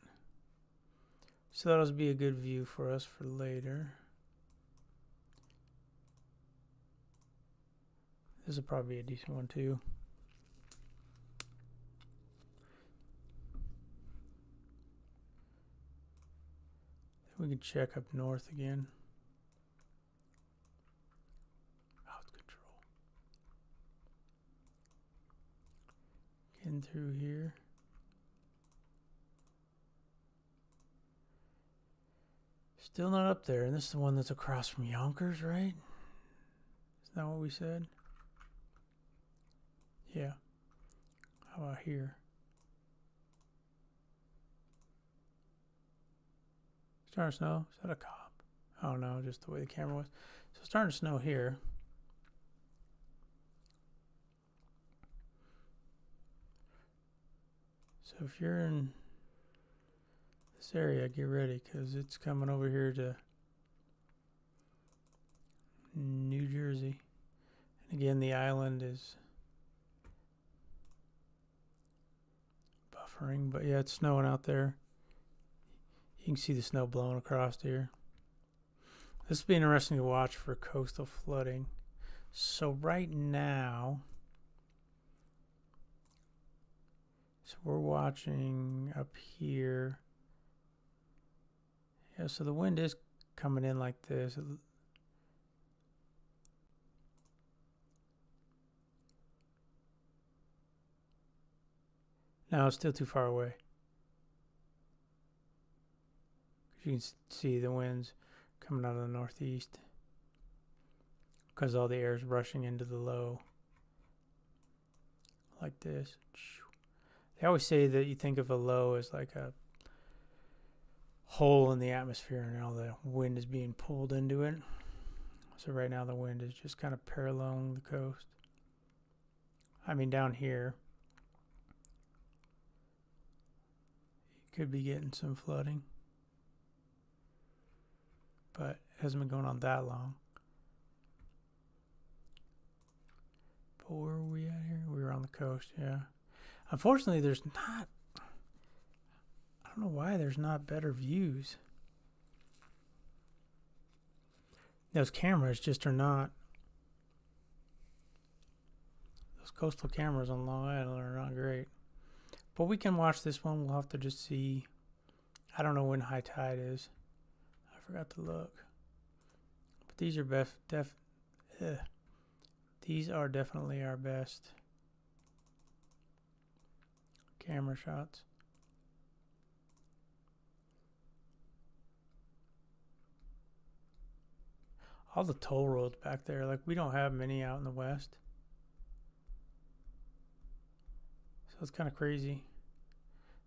So that'll be a good view for us for later. This will probably be a decent one too. We can check up north again. Out of control. Getting through here. Still not up there, and this is the one that's across from Yonkers, right? Isn't that what we said? Yeah. How about here? Starting to snow? Is that a cop? Oh no, just the way the camera was. So it's starting to snow here. So if you're in this area, get ready, because it's coming over here to New Jersey. And again, the island is buffering, but yeah, it's snowing out there. You can see the snow blowing across here. This will be interesting to watch for coastal flooding. So right now, so we're watching up here. Yeah, so the wind is coming in like this. No, it's still too far away. You can see the winds coming out of the northeast because all the air is rushing into the low like this. They always say that you think of a low as like a hole in the atmosphere and all the wind is being pulled into it. So right now the wind is just kind of paralleling the coast. I mean, down here you could be getting some flooding, but it hasn't been going on that long. But where were we at here? We were on the coast, yeah. Unfortunately, there's not, I don't know why there's not better views. Those cameras just are not, those coastal cameras on Long Island are not great. But we can watch this one. We'll have to just see. I don't know when high tide is. I forgot to look. But these are these are definitely our best camera shots. All the toll roads back there, like we don't have many out in the west. So it's kind of crazy.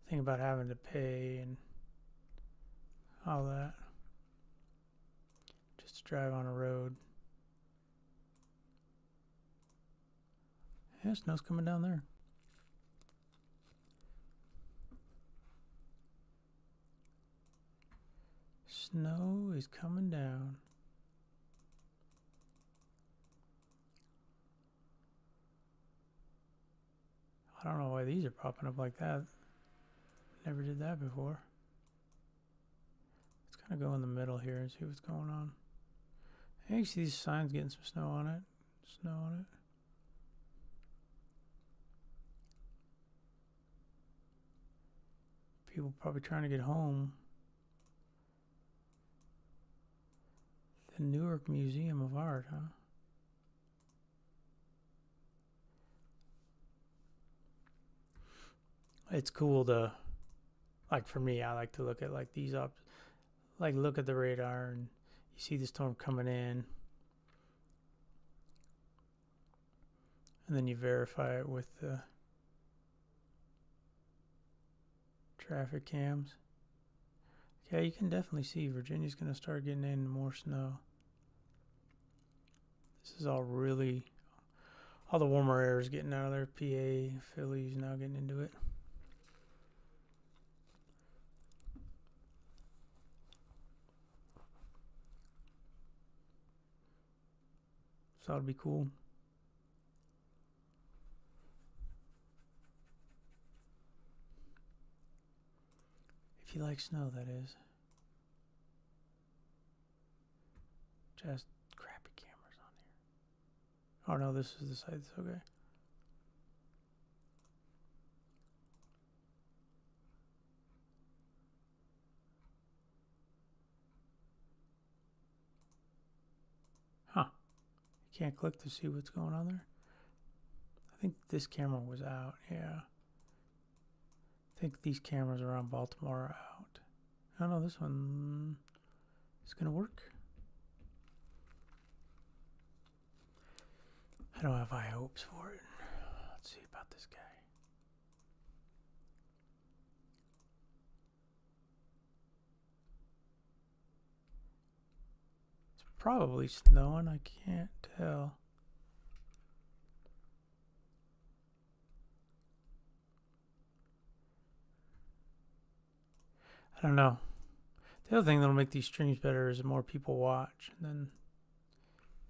think about having to pay and all that just to drive on a road. Yeah, snow's coming down there. Snow is coming down. I don't know why these are popping up like that. Never did that before. Let's kind of go in the middle here and see what's going on. Hey, you see these signs getting some snow on it. Snow on it. People probably trying to get home. The Newark Museum of Art, huh? It's cool to, like for me, I like to look at like these up, like look at the radar and you see the storm coming in. And then you verify it with the traffic cams. Yeah, you can definitely see Virginia's going to start getting into more snow. This is all really, all the warmer air is getting out of there. PA, Philly's now getting into it. So that'll be cool. If you like snow, that is. Just crappy cameras on here. Oh no, this is the side that's okay. Huh. You can't click to see what's going on there. I think this camera was out, yeah. I think these cameras around Baltimore are out. I don't know, this one is going to work. I don't have high hopes for it. Let's see about this guy. It's probably snowing, I can't tell. I don't know. The other thing that'll make these streams better is the more people watch, and then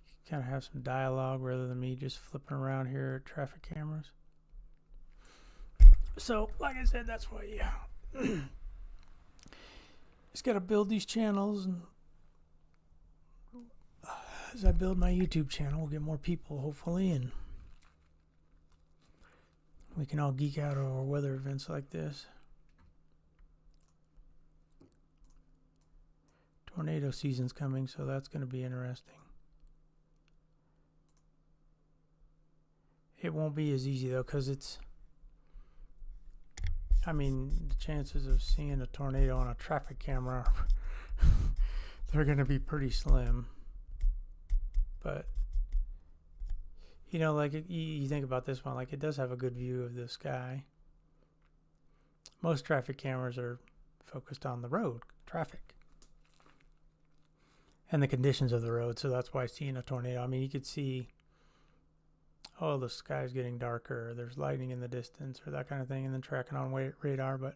you kind of have some dialogue rather than me just flipping around here at traffic cameras. So, like I said, that's why, yeah. Just got to build these channels, and as I build my YouTube channel, we'll get more people, hopefully, and we can all geek out over weather events like this. Tornado season's coming, so that's going to be interesting. It won't be as easy, though, because it's... I mean, the chances of seeing a tornado on a traffic camera, they're going to be pretty slim. But, you know, like, you think about this one, like, it does have a good view of the sky. Most traffic cameras are focused on the road, traffic, and the conditions of the road, so that's why seeing a tornado, I mean, you could see, oh, the sky's getting darker, there's lightning in the distance, or that kind of thing, and then tracking on radar, but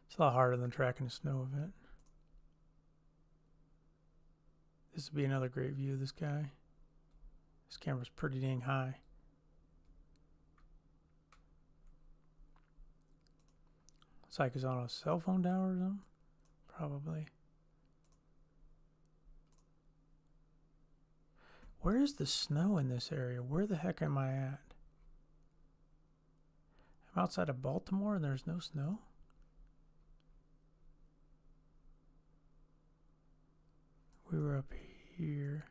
it's a lot harder than tracking a snow event. This would be another great view of the sky. This camera's pretty dang high. It's like it's on a cell phone tower or something, probably. Where is the snow in this area? Where the heck am I at? I'm outside of Baltimore and there's no snow? We were up here.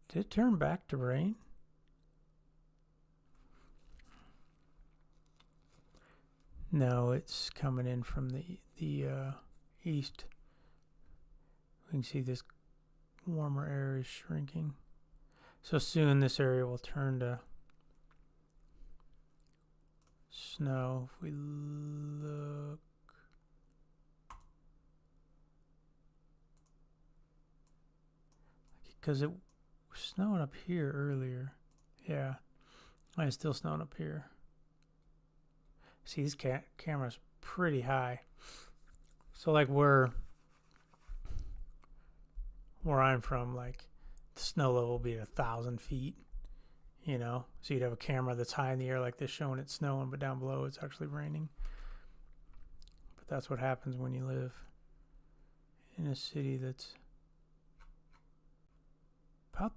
Did it turn back to rain? No, it's coming in from the east. We can see this warmer air is shrinking. So soon this area will turn to snow. If we look, because it was snowing up here earlier. Yeah, it's still snowing up here. See, this camera's pretty high. So like where I'm from, like the snow level will be at 1,000 feet. You know, so you'd have a camera that's high in the air like this showing it's snowing, but down below it's actually raining. But that's what happens when you live in a city that's about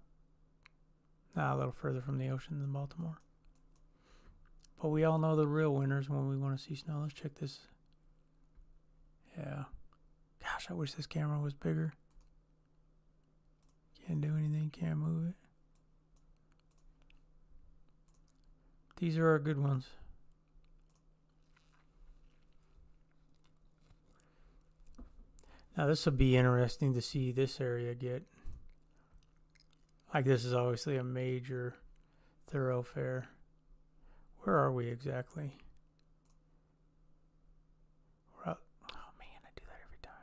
a little further from the ocean than Baltimore. But we all know the real winners when we want to see snow. Let's check this. Yeah. Gosh, I wish this camera was bigger. Can't do anything, can't move it. These are our good ones. Now this will be interesting to see this area get. Like this is obviously a major thoroughfare. Where are we exactly? We're out. Oh man, I do that every time.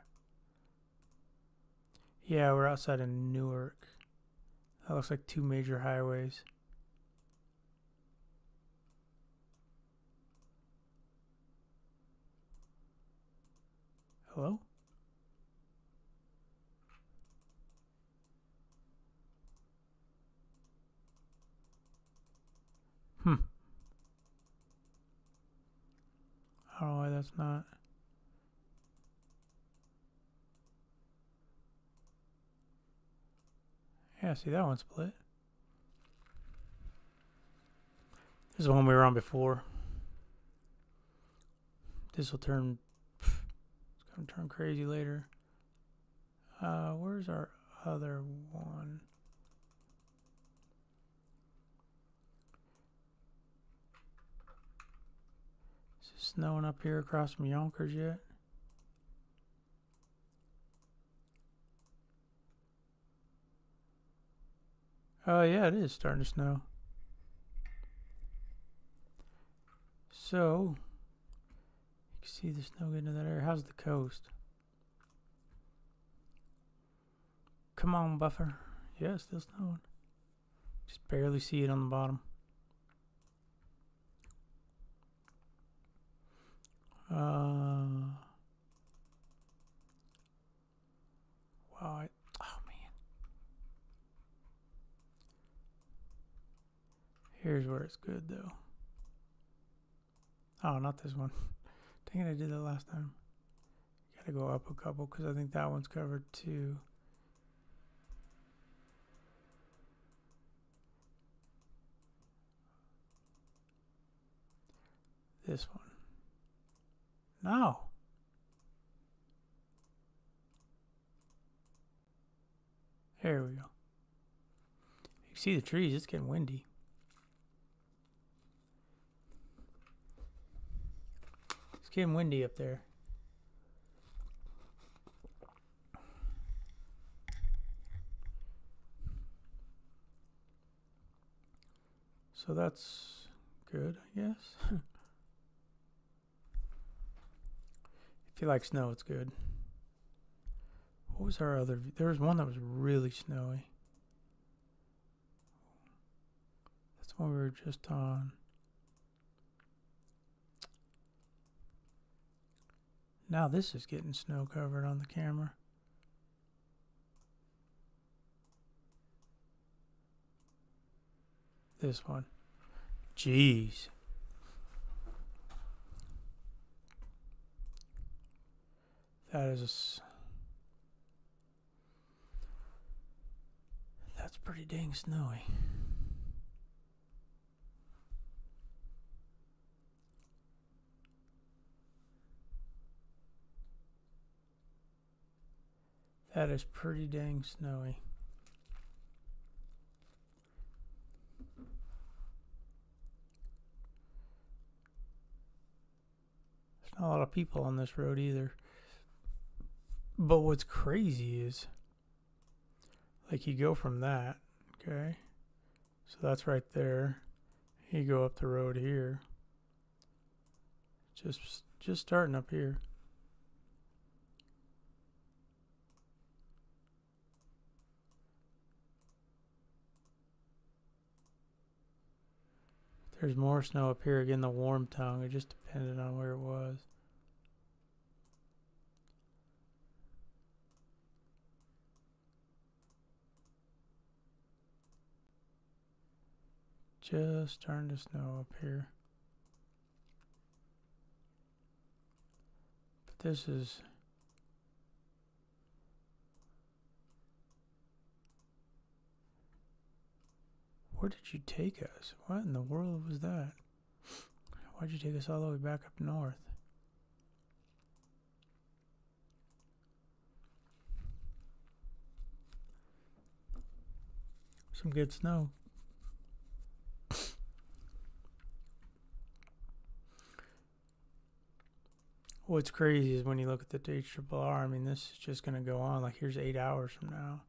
Yeah, we're outside of Newark. That looks like two major highways. Hello? I don't know why that's not. Yeah, see that one split. This is the one we were on before. This will turn. It's gonna turn crazy later. Where's our other one? Is it snowing up here across from Yonkers yet? Oh yeah, it is starting to snow. So, you can see the snow getting to that area. How's the coast? Come on, buffer. Yeah, it's still snowing. Just barely see it on the bottom. Wow. Oh man. Here's where it's good though. Oh, not this one. Dang it, I did that last time. Gotta go up a couple because I think that one's covered too. This one. No. There we go. You can see the trees. It's getting windy. It's getting windy up there. So that's good, I guess. If you like snow, it's good. What was our other? There was one that was really snowy. That's one we were just on. Now this is getting snow covered on the camera. This one. Jeez. That is that's pretty dang snowy. That is pretty dang snowy. There's not a lot of people on this road either. But what's crazy is, like, you go from that, okay? So that's right there. You go up the road here. Just starting up here. There's more snow up here. Again, the warm tongue. It just depended on where it was. Just starting to snow up here. But this is... Where did you take us? What in the world was that? Why'd you take us all the way back up north? Some good snow. What's crazy is when you look at the HRRR, I mean, this is just going to go on. Like, here's 8 hours from now.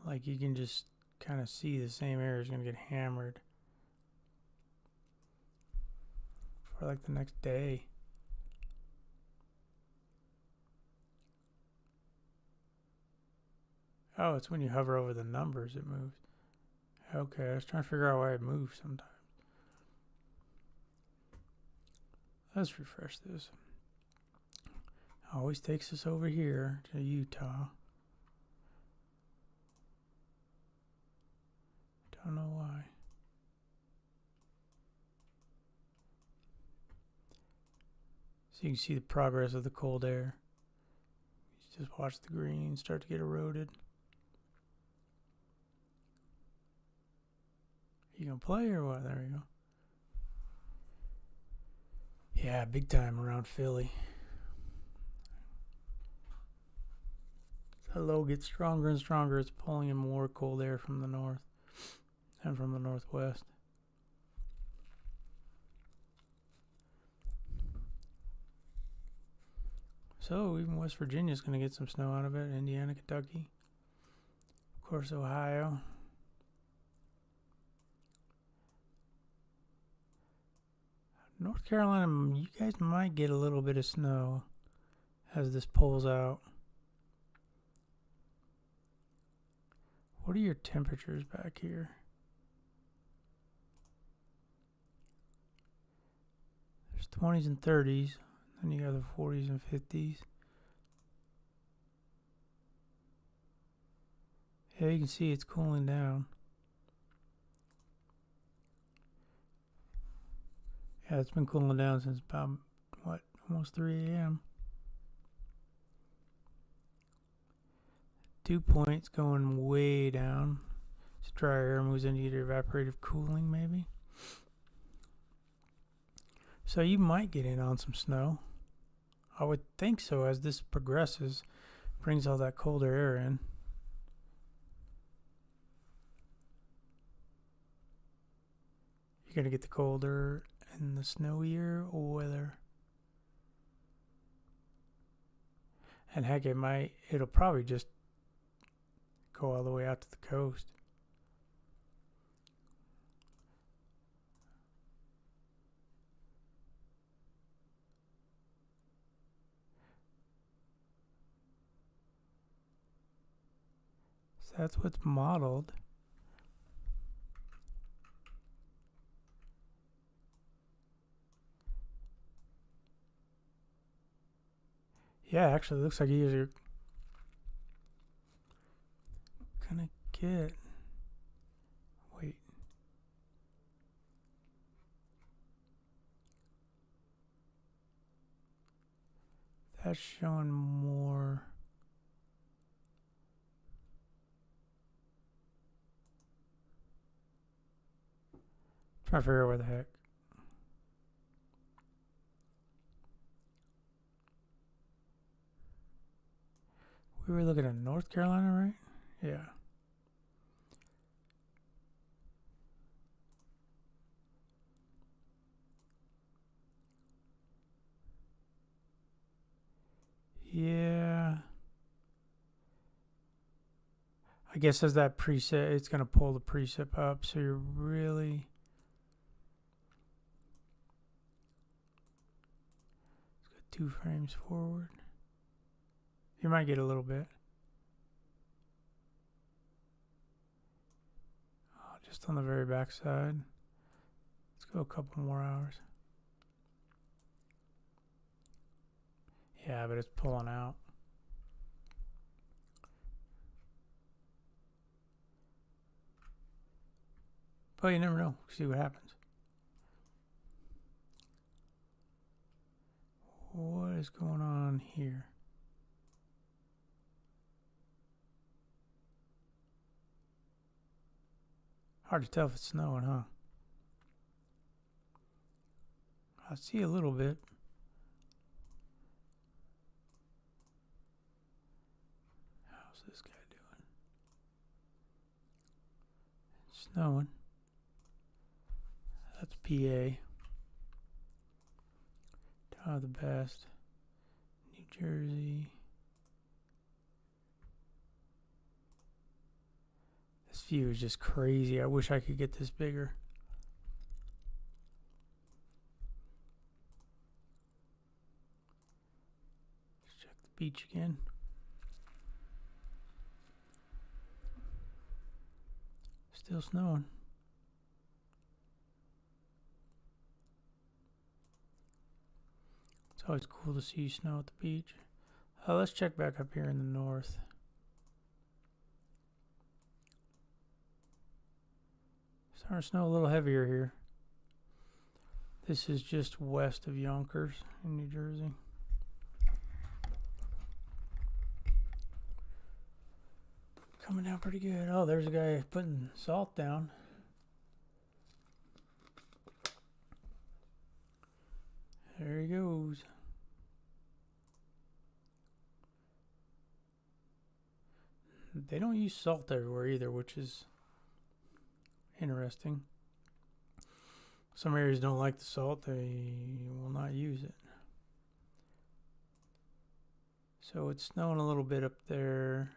Like, you can just kind of see the same area is going to get hammered for like the next day. Oh, it's when you hover over the numbers it moves. Okay, I was trying to figure out why it moves sometimes. Let's refresh this. Always takes us over here to Utah. Don't know why. So you can see the progress of the cold air. You just watch the green start to get eroded. You gonna play or what? There you go. Yeah, big time around Philly. The low gets stronger and stronger. It's pulling in more cold air from the north and from the northwest. So even West Virginia's going to get some snow out of it. Indiana, Kentucky. Of course, Ohio. North Carolina, you guys might get a little bit of snow as this pulls out. What are your temperatures back here? There's 20s and 30s. Then you got the 40s and 50s. Yeah, you can see it's cooling down. Yeah, it's been cooling down since about, what, almost 3 a.m. Dew point's going way down. As dry air moves into either evaporative cooling, maybe. So you might get in on some snow. I would think so as this progresses, brings all that colder air in. You're going to get the colder and the snowier weather. And heck, it'll probably just go all the way out to the coast. So that's what's modeled. Yeah, actually, it looks like you guys are gonna get. Wait. That's showing more. Trying to figure out where the heck. We were looking at North Carolina, right? Yeah. Yeah. I guess as that preset, it's going to pull the precip up. So you're really... 2 frames forward. You might get a little bit. Oh, just on the very back side. Let's go a couple more hours. Yeah, but it's pulling out. But you never know. See what happens. What is going on here? Hard to tell if it's snowing, huh? I see a little bit. How's this guy doing? It's snowing. That's PA. Top of the best. New Jersey. This view is just crazy. I wish I could get this bigger. Let's check the beach again. Still snowing. It's always cool to see snow at the beach. Let's check back up here in the north. Starting to snow a little heavier here. This is just west of Yonkers in New Jersey. Coming down pretty good. Oh, there's a guy putting salt down. There he goes. They don't use salt everywhere either, which is interesting. Some areas don't like the salt. They will not use it. So it's snowing a little bit up there.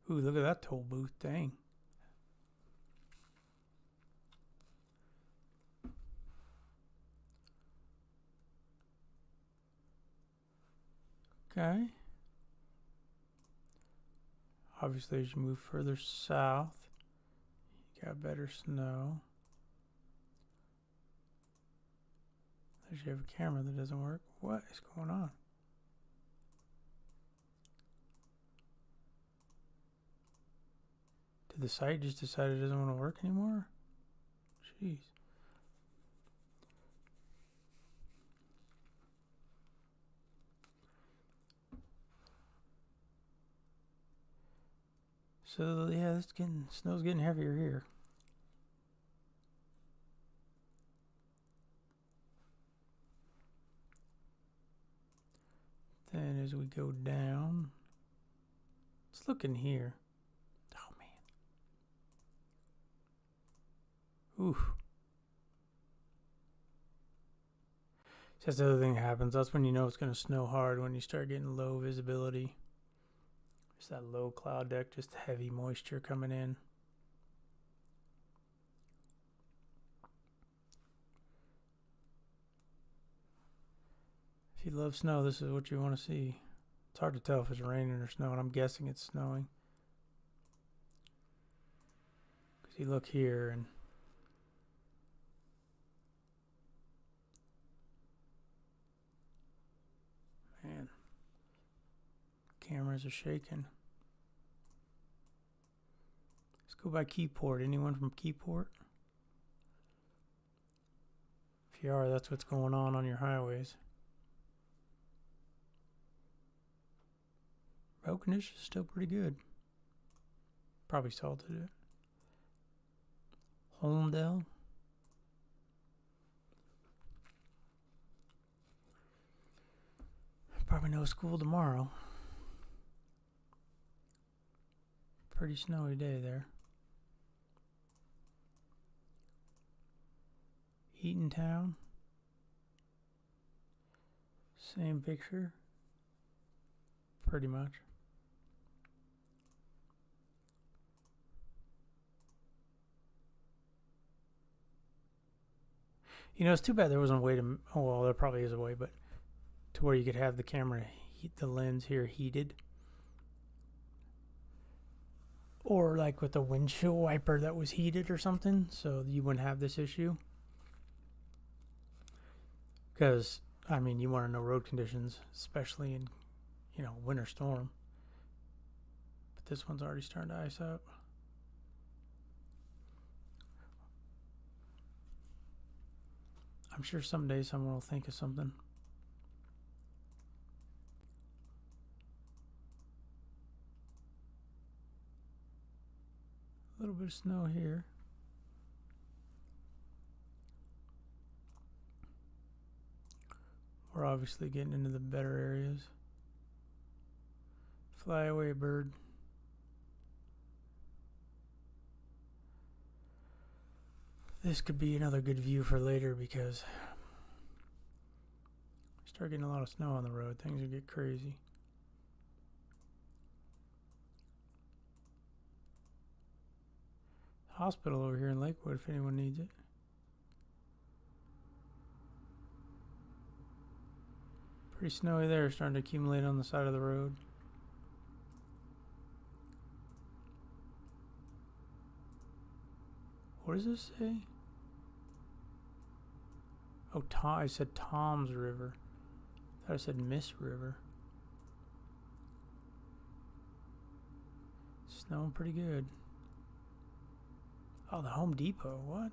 Ooh, look at that toll booth. Dang. Okay. Obviously, as you move further south, you got better snow. There's you have a camera that doesn't work. What is going on? Did the site just decide it doesn't want to work anymore? Jeez. So yeah, snow's getting heavier here. Then as we go down, let's look in here. Oh man. Oof. That's the other thing that happens. That's when you know it's going to snow hard, when you start getting low visibility. Just that low cloud deck, just heavy moisture coming in. If you love snow, this is what you want to see. It's hard to tell if it's raining or snowing. I'm guessing it's snowing. Because you look here and man, cameras are shaking. Let's go by Keyport. Anyone from Keyport? If you are, that's what's going on your highways. Road condition is still pretty good. Probably salted it. Holmdel. Probably no school tomorrow. Pretty snowy day there. Eatontown. Same picture. Pretty much. You know, it's too bad there wasn't a way to. Oh well, there probably is a way, but to where you could have the camera heat the lens here heated, or like with a windshield wiper that was heated or something, so you wouldn't have this issue. Because I mean, you want to know road conditions, especially in winter storm. But this one's already starting to ice up. I'm sure someday someone will think of something. A little bit of snow here. We're obviously getting into the better areas. Fly away, bird. This could be another good view for later because start getting a lot of snow on the road. Things will get crazy. Hospital over here in Lakewood if anyone needs it. Pretty snowy there, starting to accumulate on the side of the road. What does this say? Oh, I said Tom's River. I thought I said Miss River. Snowing pretty good. Oh, the Home Depot. What?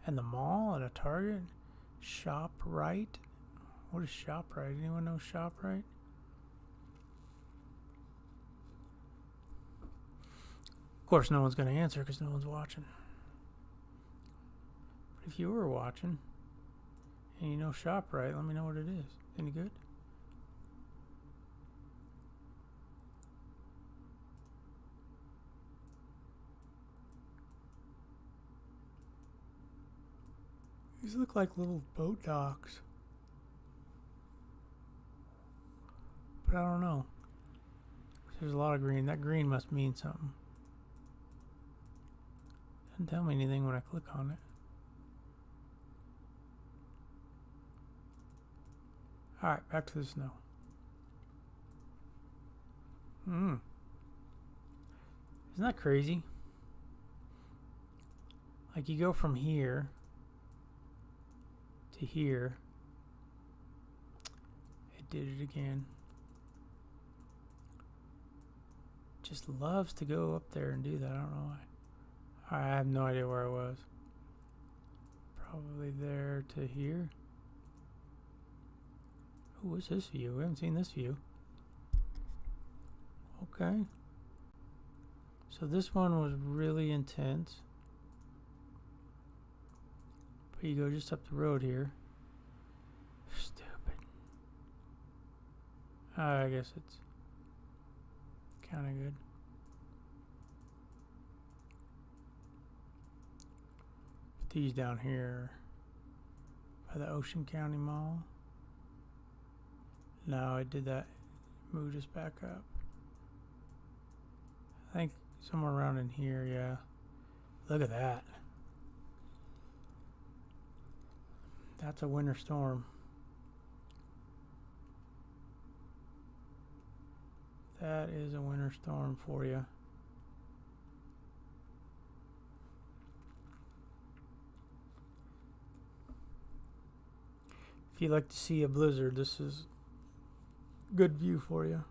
And the mall and a Target. ShopRite. What is ShopRite? Anyone know ShopRite? Of course, no one's going to answer because no one's watching. But if you were watching and you know ShopRite, let me know what it is. Any good? These look like little boat docks. But I don't know. There's a lot of green. That green must mean something. Doesn't tell me anything when I click on it. Alright, back to the snow. Isn't that crazy? Like you go from here to here. It did it again. Just loves to go up there and do that. I don't know why. I have no idea where I was. Probably there to here. Oh, what's this view? We haven't seen this view. Okay. So this one was really intense. But you go just up the road here. Stupid. I guess it's kind of good. Put these down here by the Ocean County Mall. No, it did that. Moved us back up. I think somewhere around in here, yeah. Look at that. That's a winter storm. That is a winter storm for you. If you like to see a blizzard, this is good view for you.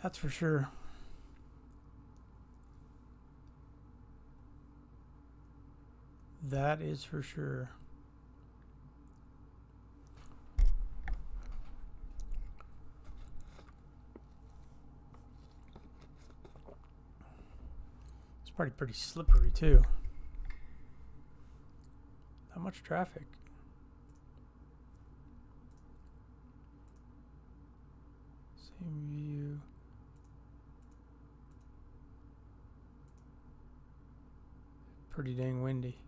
That's for sure. That is for sure. It's pretty slippery too. Not much traffic. Same view. Pretty dang windy.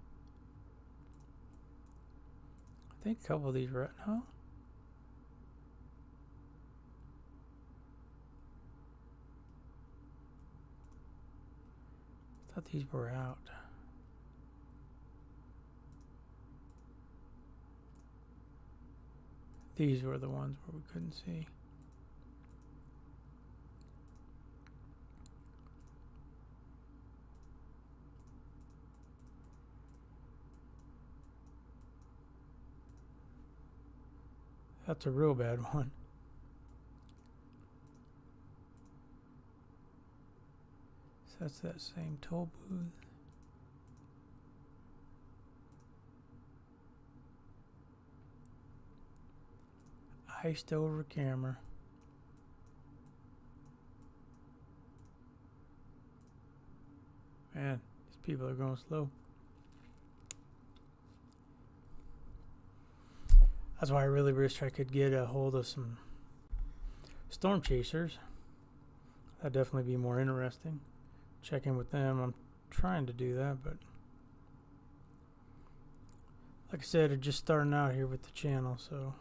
I think a couple of these were no. I thought these were out. These were the ones where we couldn't see. That's a real bad one. So that's that same toll booth. Iced over camera. Man, these people are going slow. That's why I really wish I could get a hold of some storm chasers. That'd definitely be more interesting. Check in with them. I'm trying to do that, but like I said, I'm just starting out here with the channel, so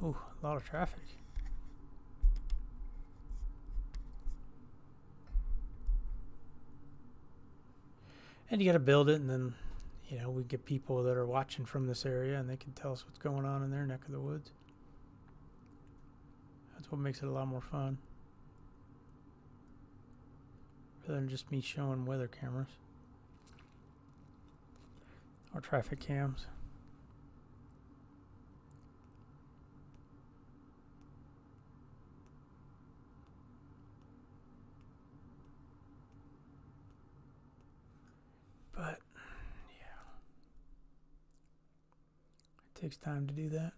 ooh, a lot of traffic. And you got to build it, and then, you know, we get people that are watching from this area, and they can tell us what's going on in their neck of the woods. That's what makes it a lot more fun, rather than just me showing weather cameras or traffic cams. But yeah, it takes time to do that.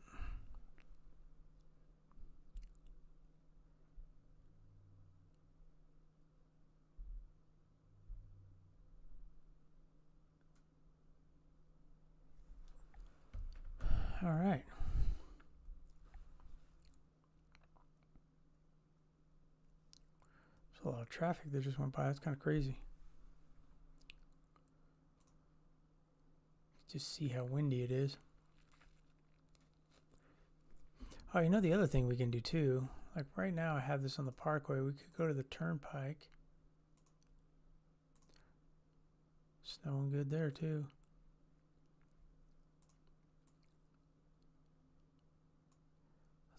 All right. There's a lot of traffic that just went by. That's kind of crazy. Just see how windy it is. Oh, you know the other thing we can do too? Like right now I have this on the parkway. We could go to the turnpike. Snowing good there too.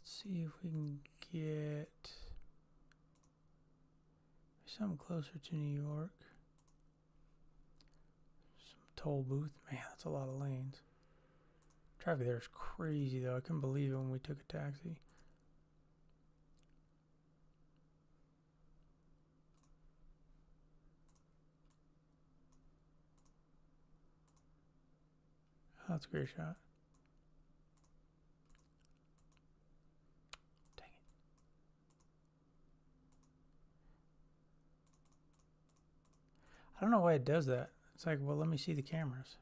Let's see if we can get something closer to New York. Some toll booth. Man, that's a lot of lanes. Traffic there is crazy though. I couldn't believe it when we took a taxi. Oh, that's a great shot. Dang it. I don't know why it does that. It's like, well, let me see the cameras.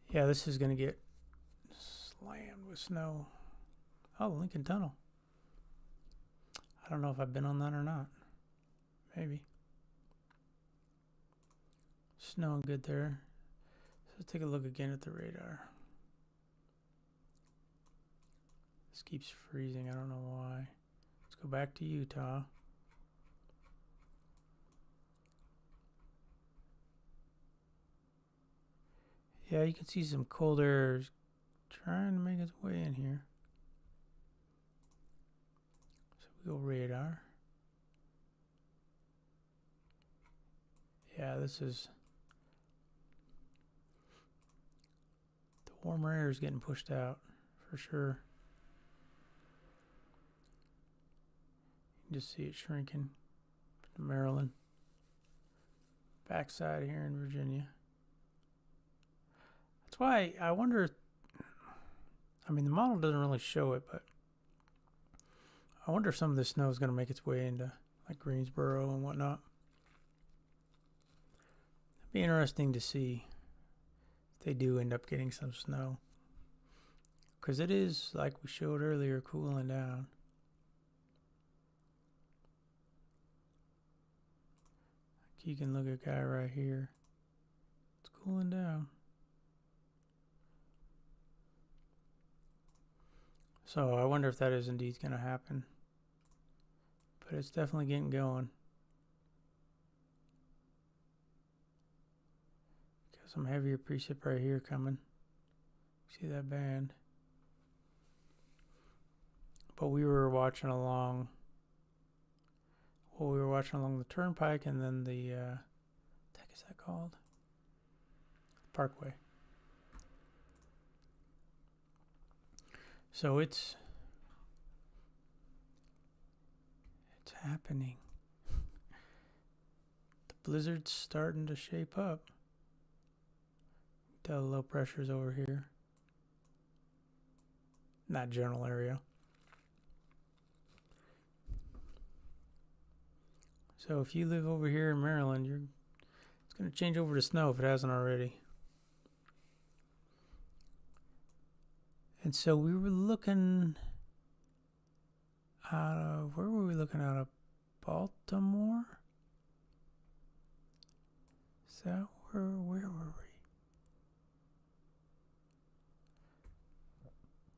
Yeah, this is going to get slammed with snow. Oh, Lincoln Tunnel. I don't know if I've been on that or not. Maybe. Snowing good there. So let's take a look again at the radar. This keeps freezing. I don't know why. Let's go back to Utah. Yeah, you can see some cold air trying to make its way in here. So we go radar. Yeah, this is... the warmer air is getting pushed out, for sure. You can just see it shrinking to Maryland. Backside here in Virginia. That's why I wonder... I mean, the model doesn't really show it, but I wonder if some of this snow is going to make its way into like Greensboro and whatnot. It'd be interesting to see if they do end up getting some snow. Because it is, like we showed earlier, cooling down. You can look at a guy right here. It's cooling down. So I wonder if that is indeed going to happen. But it's definitely getting going. Got some heavier precip right here coming. See that band? But we were watching along. Well, we were watching along the turnpike and then the what the heck is that called? Parkway. So it's happening. The blizzard's starting to shape up. Tell the low pressure's over here. Not general area. So if you live over here in Maryland, it's going to change over to snow if it hasn't already. And so we were looking out of, where were we looking out of? Baltimore? Is that where were we?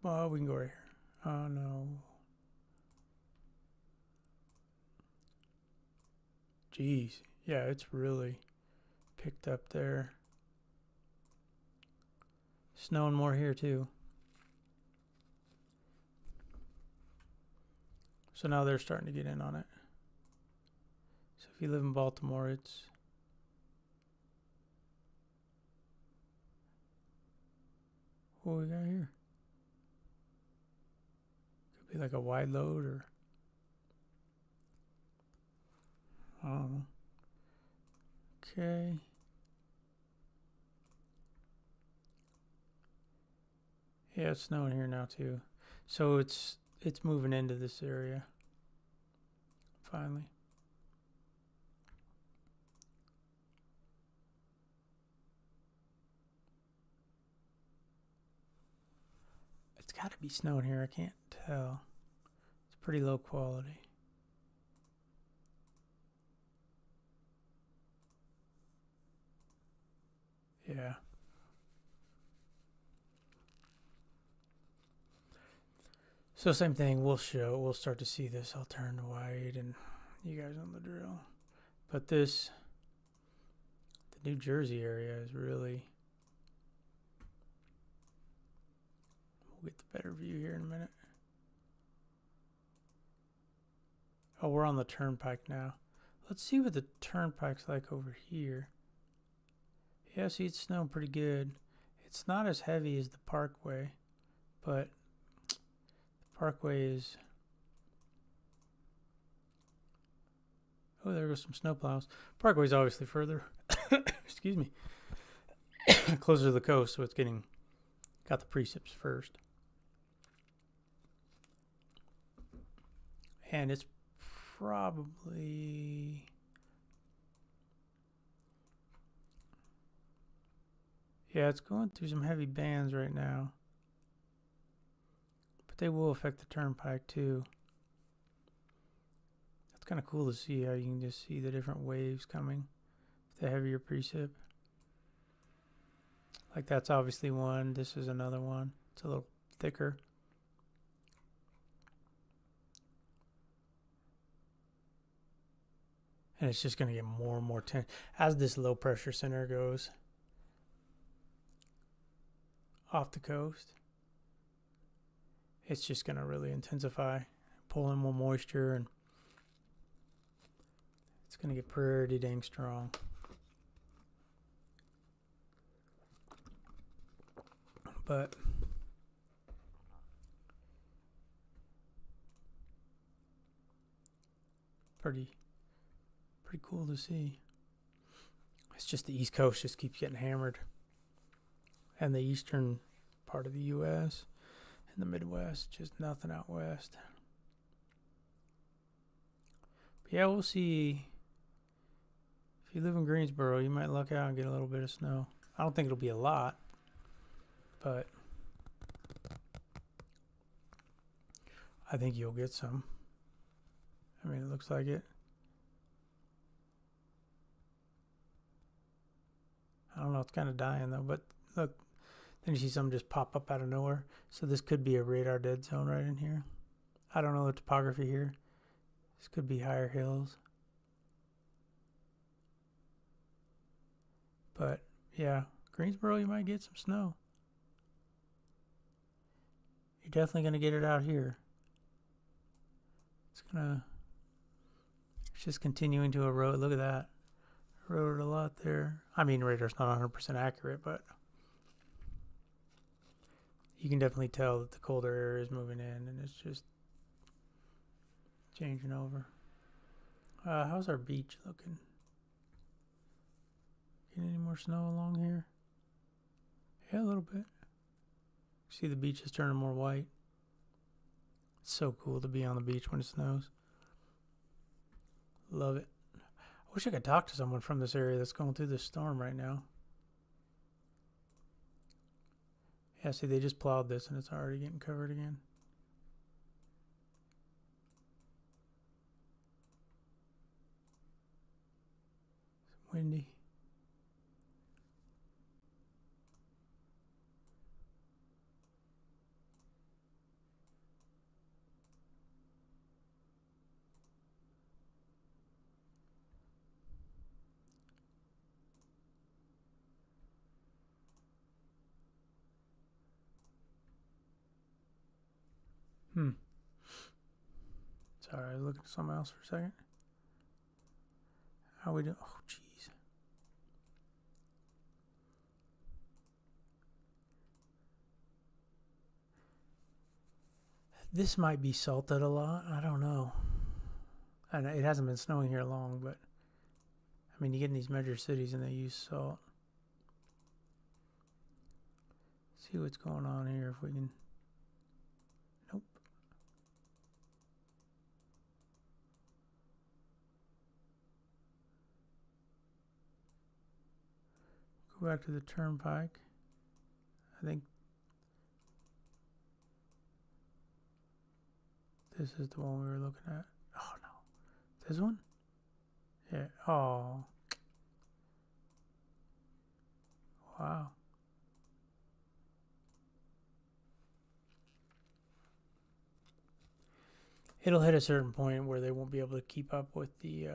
Well, we can go right here. Oh, no. Jeez. Yeah, it's really picked up there. Snowing more here, too. So now they're starting to get in on it. So if you live in Baltimore, it's... What we got here? Could be like a wide load or... I don't know. Okay. Yeah, it's snowing here now too. So it's moving into this area. Finally. It's got to be snowing here. I can't tell. It's pretty low quality. Yeah. So same thing, we'll start to see this. I'll turn to white and you guys know the drill. But this, the New Jersey area is really, we'll get the better view here in a minute. Oh, we're on the turnpike now. Let's see what the turnpike's like over here. Yeah, see, it's snowing pretty good. It's not as heavy as the parkway, but the parkway is... Oh, there goes some snowplows. Parkway's obviously further. Excuse me. Closer to the coast, so it's got the precipits first. And it's probably... Yeah, it's going through some heavy bands right now. But they will affect the turnpike too. That's kind of cool to see how you can just see the different waves coming. The heavier precip. Like that's obviously one. This is another one. It's a little thicker. And it's just going to get more and more tense as this low pressure center goes off the coast. It's just going to really intensify, pull in more moisture, and it's going to get pretty dang strong. But pretty cool to see. It's just the East Coast just keeps getting hammered. And the eastern part of the U.S. and the Midwest, just nothing out west. But yeah, we'll see. If you live in Greensboro, you might luck out and get a little bit of snow. I don't think it'll be a lot, but I think you'll get some. I mean, it looks like it. I don't know, it's kind of dying though, but look, Then you see something just pop up out of nowhere. So this could be a radar dead zone right in here. I don't know the topography here. This could be higher hills. But yeah, Greensboro, you might get some snow. You're definitely going to get it out here. It's just continuing to erode. Look at that. Eroded a lot there. I mean, radar's not 100% accurate, but you can definitely tell that the colder air is moving in and it's just changing over. How's our beach looking? Getting any more snow along here? Yeah, a little bit. See, the beach is turning more white. It's so cool to be on the beach when it snows. Love it. I wish I could talk to someone from this area that's going through this storm right now. Yeah, see, they just plowed this and it's already getting covered again. It's windy. Sorry, I was looking at something else for a second. How we doing? Oh, jeez. This might be salted a lot. I don't know. And it hasn't been snowing here long, but I mean, you get in these major cities and they use salt. See what's going on here if we can. Nope. Go back to the turnpike. I think this is the one we were looking at. Oh no. This one? Yeah. Oh. Wow. It'll hit a certain point where they won't be able to keep up with the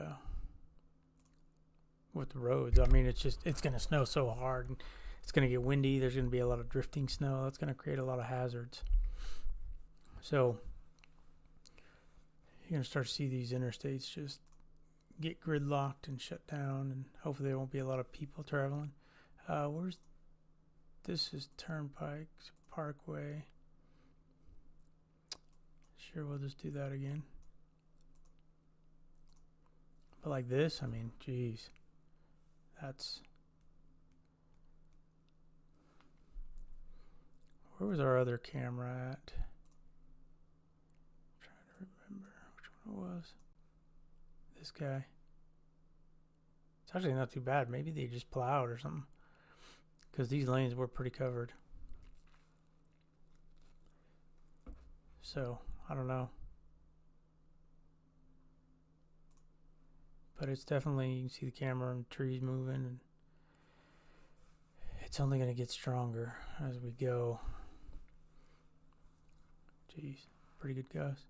roads. I mean, it's going to snow so hard. And it's going to get windy. There's going to be a lot of drifting snow. That's going to create a lot of hazards. So you're going to start to see these interstates just get gridlocked and shut down, and hopefully there won't be a lot of people traveling. This is Turnpike Parkway. Sure, we'll just do that again. But like this, I mean, geez. Where was our other camera at? I'm trying to remember which one it was. This guy. It's actually not too bad. Maybe they just plowed or something, because these lanes were pretty covered. So, I don't know. But it's definitely, you can see the camera and trees moving, and it's only going to get stronger as we go. Jeez, pretty good gust.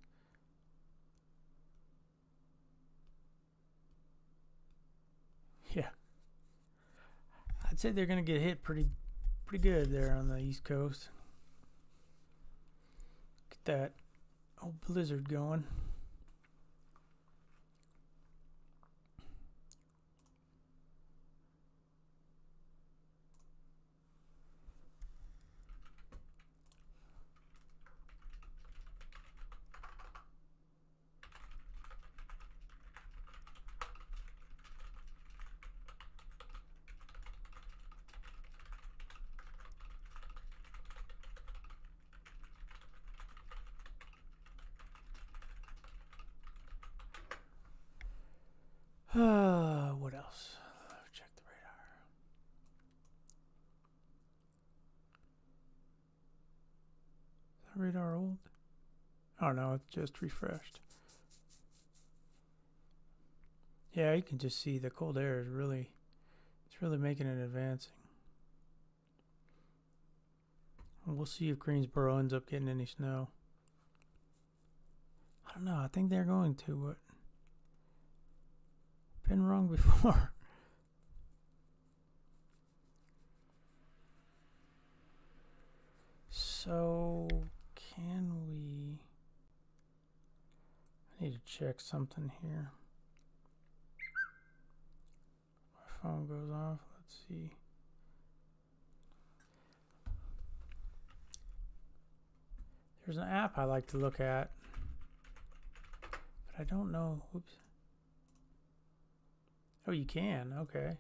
Yeah. I'd say they're going to get hit pretty good there on the East Coast. Get that old blizzard going. What else? Check the radar. Is that radar old? Oh no, it's just refreshed. Yeah, you can just see the cold air is really, it's really making it advancing. And we'll see if Greensboro ends up getting any snow. I don't know. I think they're going to, but been wrong before. So, can we... I need to check something here. My phone goes off. Let's see. There's an app I like to look at, but I don't know. Oops. Oh, you can. Okay.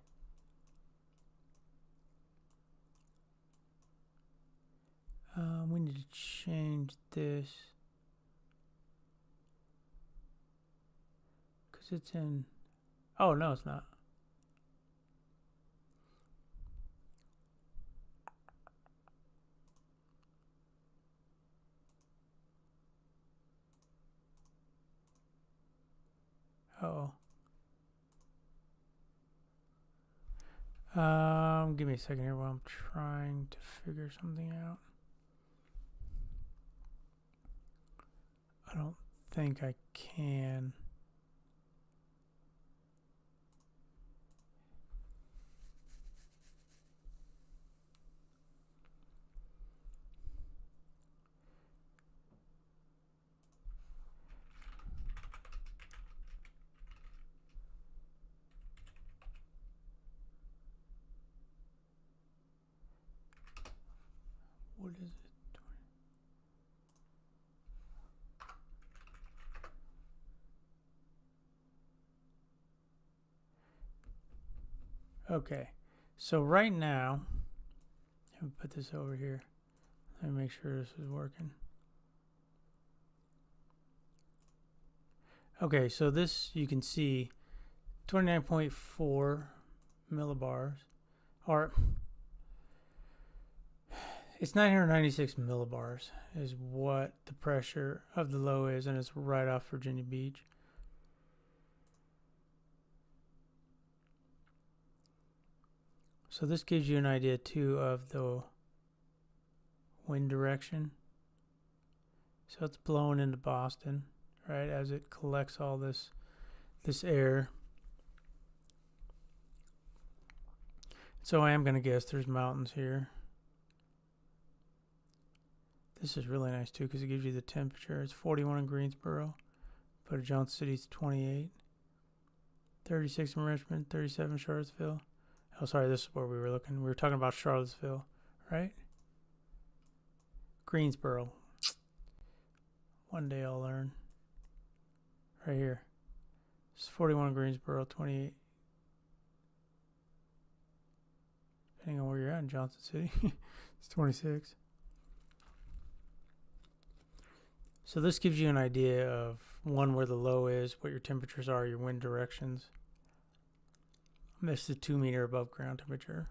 We need to change this because it's in. Oh, no, it's not. Oh. Give me a second here while I'm trying to figure something out. I don't think I can. What is it? Okay, so right now, let me put this over here. Let me make sure this is working. Okay, so this you can see 29.4 millibars, or it's 996 millibars is what the pressure of the low is, and it's right off Virginia Beach. So this gives you an idea too of the wind direction. So it's blowing into Boston, right, as it collects all this air. So I am going to guess there's mountains here. This is really nice too because it gives you the temperature. It's 41 in Greensboro, but at Johnson City it's 28. 36 in Richmond, 37 in Charlottesville. Oh, sorry, this is where we were looking. We were talking about Charlottesville, right? Greensboro. One day I'll learn. Right here. It's 41 in Greensboro, 28. Depending on where you're at in Johnson City, it's 26. So this gives you an idea of, one, where the low is, what your temperatures are, your wind directions. This is 2 meter above ground temperature.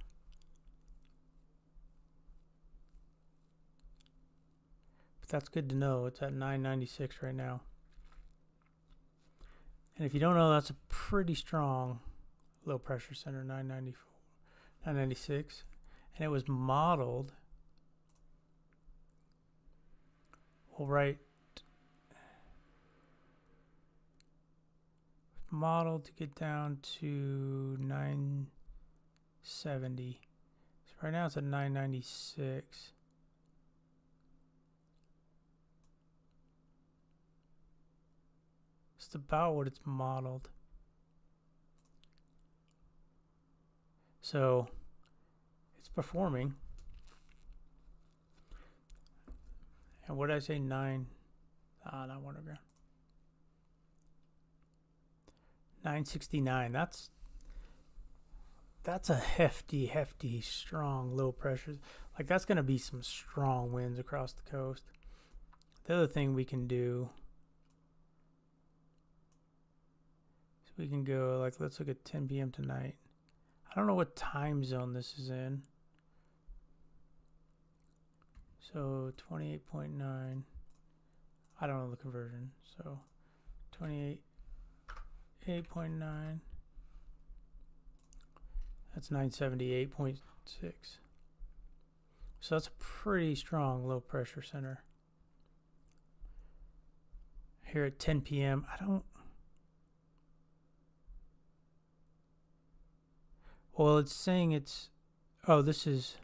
But that's good to know. It's at 996 right now. And if you don't know, that's a pretty strong low pressure center, 996. And it was modeled, well, right, modeled to get down to 970. So right now it's at 996. It's about what it's modeled. So it's performing. And what did I say? 9? Not underground. 969. That's a hefty, strong low pressure. Like that's going to be some strong winds across the coast. The other thing we can do is we can go, like, let's look at 10 p.m. tonight. I don't know what time zone this is in. So 28.9. I don't know the conversion. So 28.9. That's 978.6. So that's a pretty strong low pressure center. Here at 10 p.m. Well, it's saying it's, oh, this is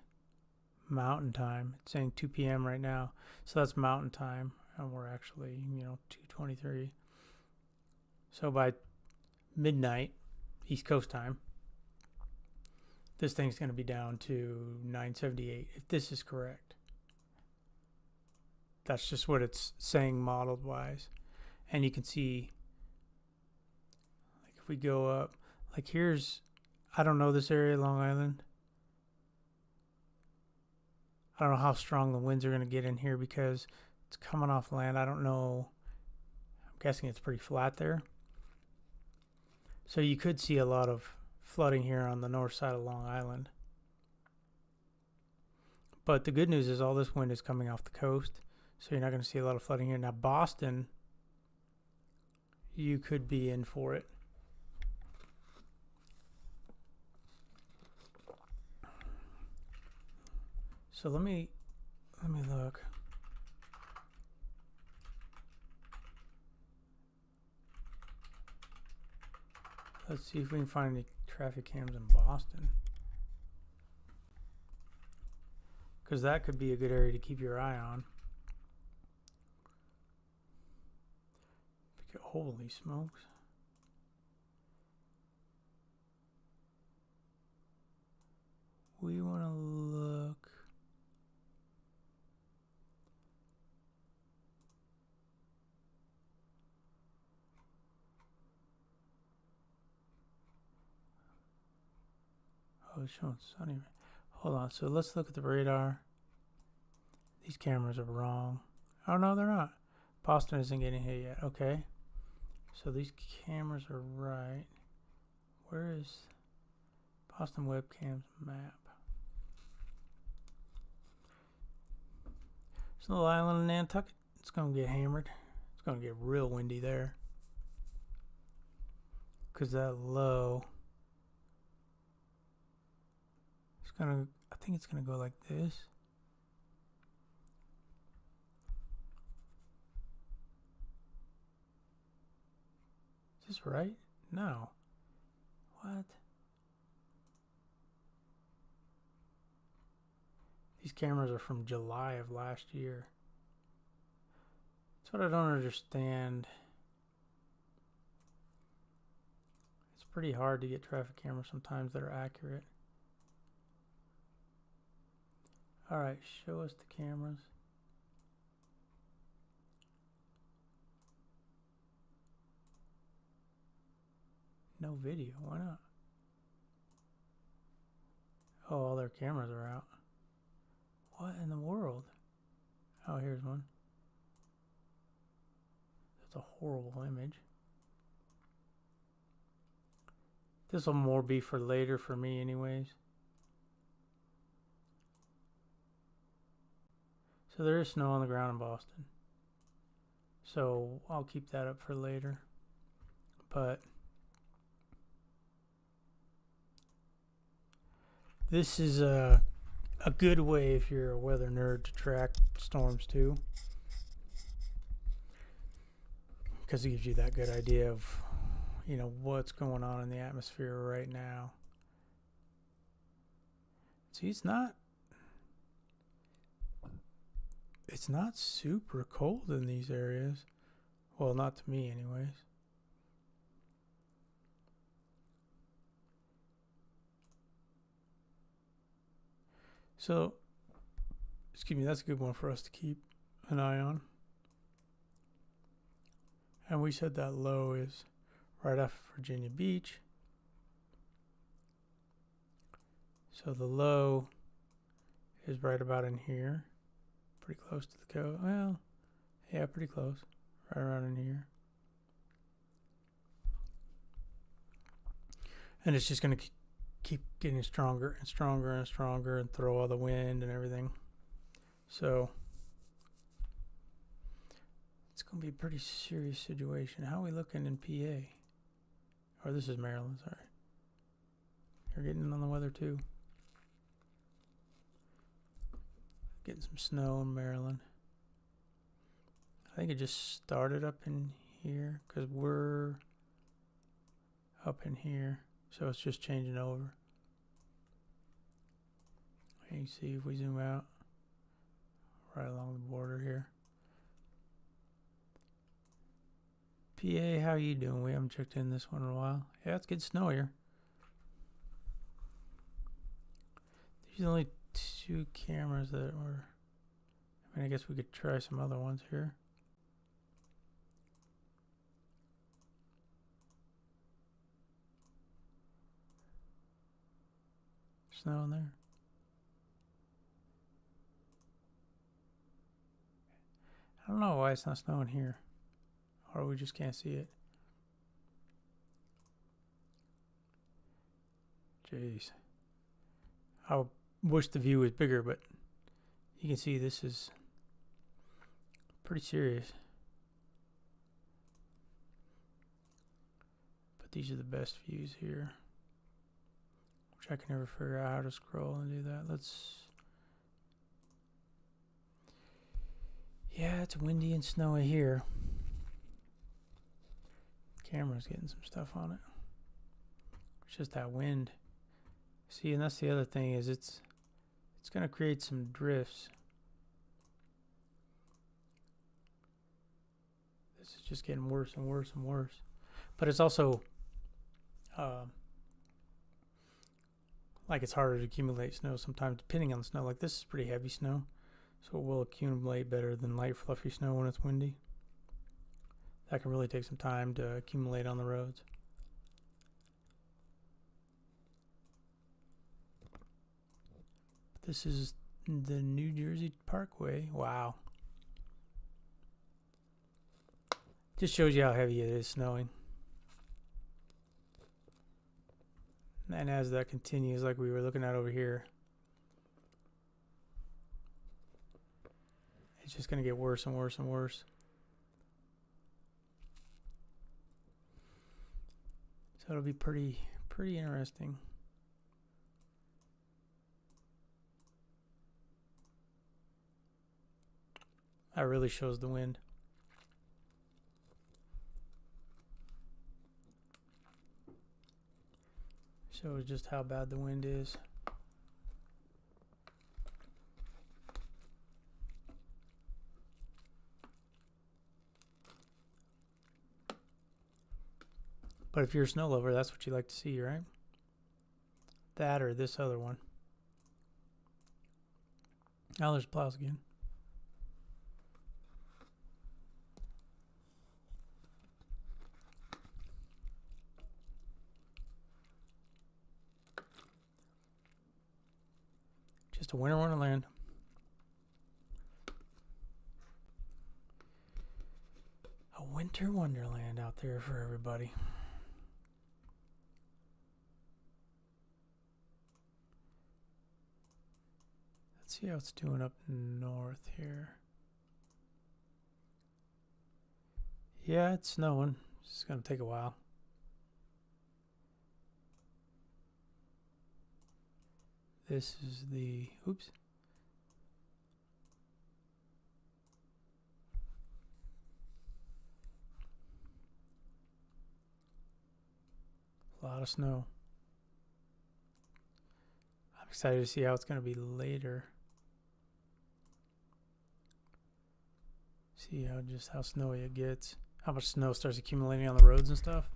mountain time. It's saying 2 p.m. right now. So that's mountain time. And we're actually, 2:23. So by midnight, East Coast time, this thing's going to be down to 978, if this is correct. That's just what it's saying modeled wise. And you can see, like if we go up, like here's, I don't know this area, Long Island. I don't know how strong the winds are going to get in here because it's coming off land. I don't know. I'm guessing it's pretty flat there. So you could see a lot of flooding here on the north side of Long Island. But the good news is all this wind is coming off the coast, so you're not going to see a lot of flooding here. Now Boston, you could be in for it. So let me look. Let's see if we can find any traffic cams in Boston. Because that could be a good area to keep your eye on. Holy smokes. We want to look. Oh, it's showing sunny. Hold on. So let's look at the radar. These cameras are wrong. Oh, no, they're not. Boston isn't getting hit yet. Okay. So these cameras are right. Where is Boston webcams map? It's a little island in Nantucket. It's going to get hammered. It's going to get real windy there. Because that low, it's going to, I think it's going to go like this. Is this right? No. What? These cameras are from July of last year. That's what I don't understand. It's pretty hard to get traffic cameras sometimes that are accurate. Alright, show us the cameras. No video, why not? Oh, all their cameras are out. What in the world? Oh, here's one. That's a horrible image. This will more be for later for me anyways. So there is snow on the ground in Boston. So I'll keep that up for later. But this is a good way if you're a weather nerd to track storms too. Because it gives you that good idea of, what's going on in the atmosphere right now. See, it's not super cold in these areas. Well, not to me anyways. So, excuse me, that's a good one for us to keep an eye on. And we said that low is right off Virginia Beach. So the low is right about in here. Pretty close to the coast. Well, yeah, pretty close. Right around in here. And it's just going to keep getting stronger and stronger and stronger and throw all the wind and everything. So it's going to be a pretty serious situation. How are we looking in PA? Or this is Maryland, sorry. You're getting in on the weather too. Getting some snow in Maryland. I think it just started up in here because we're up in here, so it's just changing over. And you see if we zoom out, right along the border here. PA, how you doing? We haven't checked in this one in a while. Yeah, it's getting snowier. There's only 2 cameras that were... I mean, I guess we could try some other ones here. Snow in there. I don't know why it's not snowing here. Or we just can't see it. Jeez. I wish the view was bigger, but you can see this is pretty serious. But these are the best views here. Which I can never figure out how to scroll and do that. Yeah, it's windy and snowy here. Camera's getting some stuff on it. It's just that wind. See, and that's the other thing is it's going to create some drifts. This is just getting worse and worse and worse. But it's also like it's harder to accumulate snow sometimes depending on the snow. Like this is pretty heavy snow, so it will accumulate better than light fluffy snow when it's windy. That can really take some time to accumulate on the roads. This is the New Jersey Parkway. Wow. Just shows you how heavy it is snowing. And as that continues, like we were looking at over here, it's just going to get worse and worse and worse. So it'll be pretty interesting. That really shows the wind. Shows just how bad the wind is. But if you're a snow lover, that's what you like to see, right? That or this other one. Now there's plows again. Just a winter wonderland. A winter wonderland out there for everybody. Let's see how it's doing up north here. Yeah, it's snowing. It's just going to take a while. This is the, oops. A lot of snow. I'm excited to see how it's going to be later. See how snowy it gets. How much snow starts accumulating on the roads and stuff.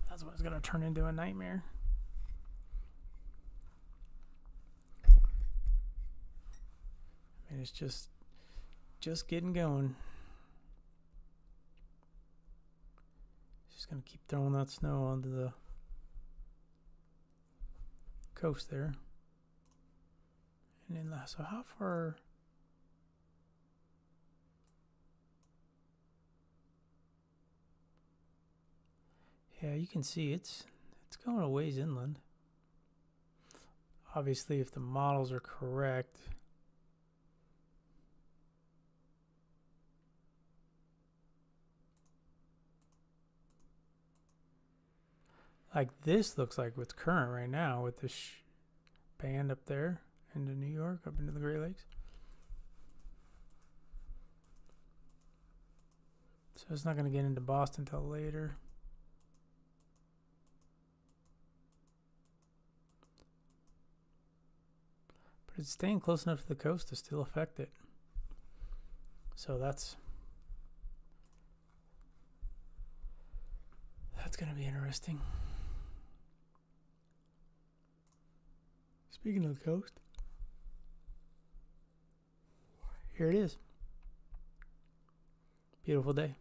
That's what it's going to turn into a nightmare. I mean, it's just getting going. Just going to keep throwing that snow onto the coast there. And then, so how far... Yeah, you can see it's going a ways inland. Obviously, if the models are correct, like this looks like what's current right now with this band up there into New York, up into the Great Lakes. So it's not going to get into Boston till later. But it's staying close enough to the coast to still affect it. So that's going to be interesting. Speaking of the coast, here it is. Beautiful day.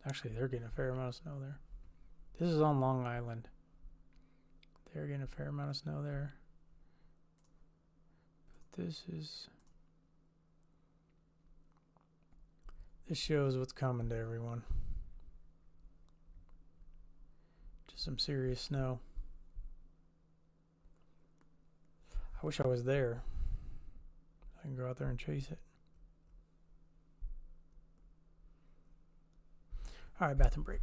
Actually, they're getting a fair amount of snow there. This is on Long Island. They're getting a fair amount of snow there. But this shows what's coming to everyone. Just some serious snow. I wish I was there. I can go out there and chase it. All right, bathroom break.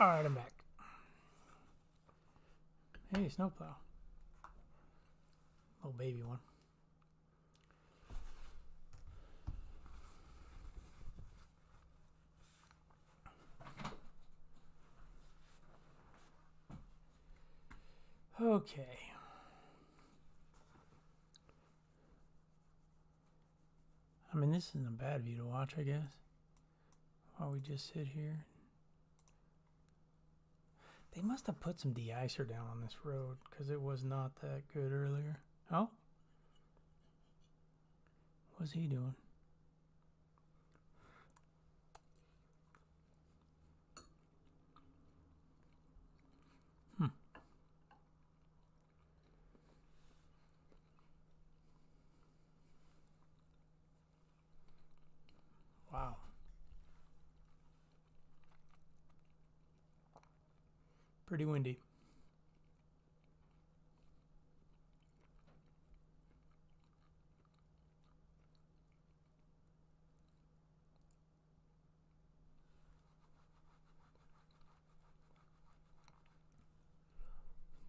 Alright, I'm back. Hey, snowplow. Little baby one. Okay. I mean, this isn't a bad view to watch, I guess. While we just sit here. They must have put some de-icer down on this road because it was not that good earlier. Oh? What's he doing? Wow. Pretty windy.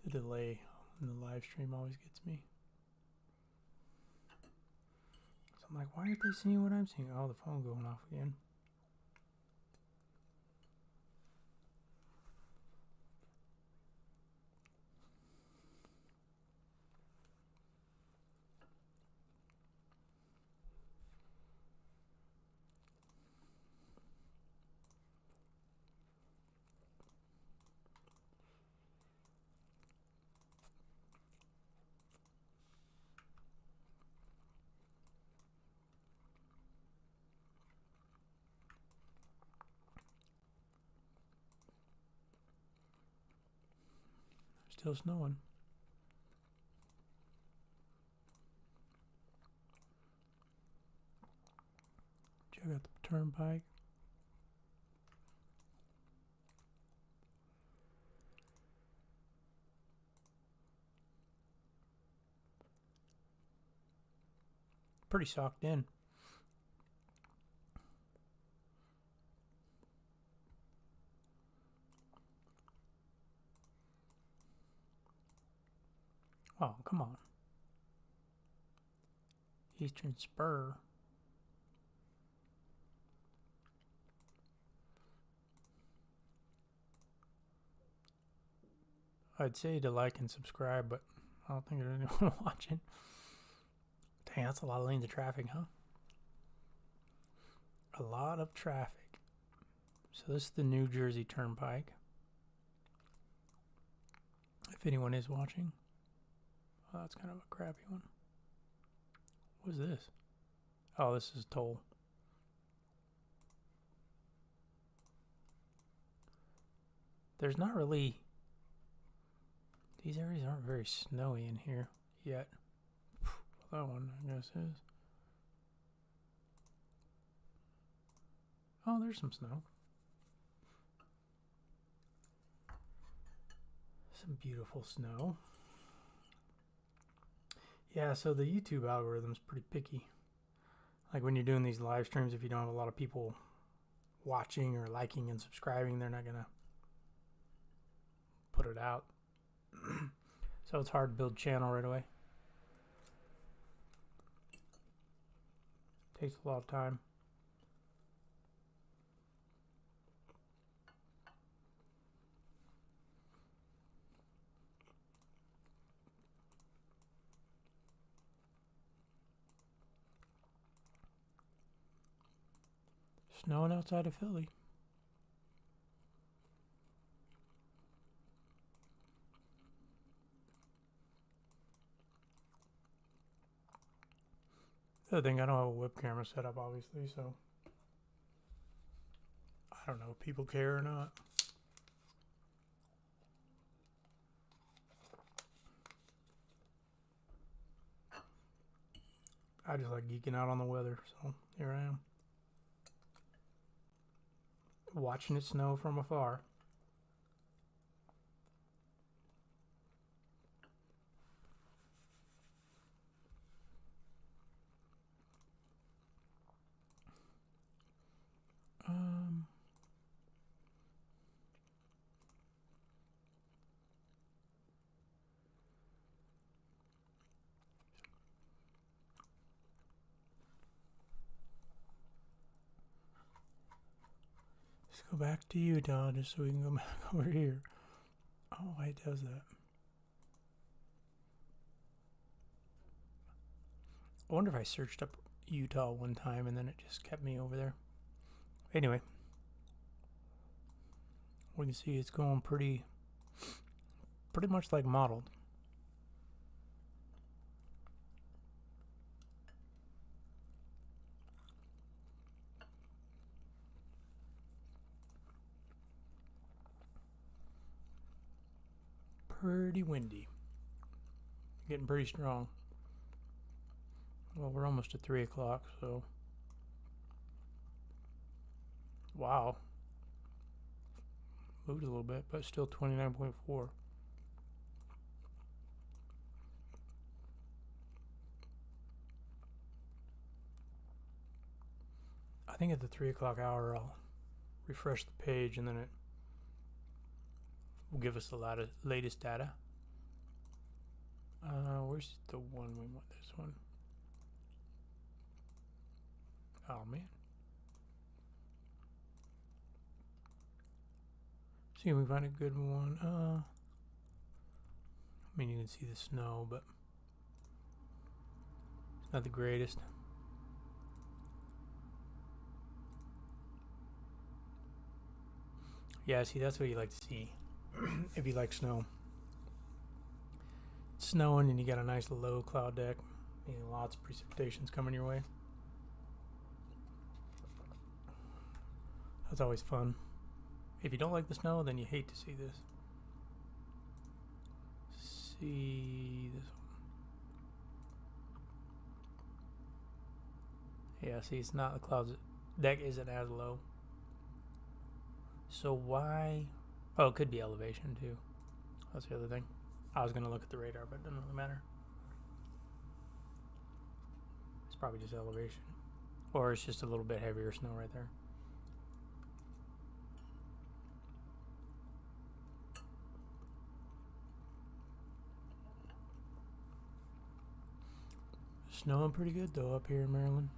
The delay in the live stream always gets me. So I'm like, why aren't they seeing what I'm seeing? Oh, the phone going off again. Still snowing. Check out the turnpike. Pretty socked in. Oh, come on. Eastern Spur. I'd say to like and subscribe, but I don't think there's anyone watching. Dang, that's a lot of lanes of traffic, huh? A lot of traffic. So this is the New Jersey Turnpike. If anyone is watching. Oh, that's kind of a crappy one. What is this? Oh, this is toll. There's not really... These areas aren't very snowy in here yet. That one, I guess, is. Oh, there's some snow. Some beautiful snow. Yeah, so the YouTube algorithm's pretty picky. Like when you're doing these live streams, if you don't have a lot of people watching or liking and subscribing, they're not gonna put it out. So it's hard to build channel right away. Takes a lot of time. Snowing outside of Philly. The other thing, I don't have a web camera set up, obviously, so I don't know if people care or not. I just like geeking out on the weather, so here I am. Watching it snow from afar. go back to Utah just so we can go back over here. Oh, why it does that. I wonder if I searched up Utah one time and then it just kept me over there. Anyway, we can see it's going pretty much like modeled. Pretty windy. Getting pretty strong. Well, we're almost at 3 o'clock, so. Wow. Moved a little bit, but still 29.4. I think at the 3 o'clock hour, I'll refresh the page and then it will give us the latest data. Where's the one we want? This one. Oh man. See if we find a good one. I mean, you can see the snow, but it's not the greatest. Yeah, see, that's what you like to see if you like snow. It's snowing and you got a nice low cloud deck, meaning lots of precipitation's coming your way. That's always fun. If you don't like the snow, then you hate to see this. See this one. Yeah, see, it's not the clouds. Deck isn't as low. So why? Oh, it could be elevation too. That's the other thing. I was gonna look at the radar, but it doesn't really matter. It's probably just elevation, or it's just a little bit heavier snow right there. Snowing pretty good though up here in Maryland.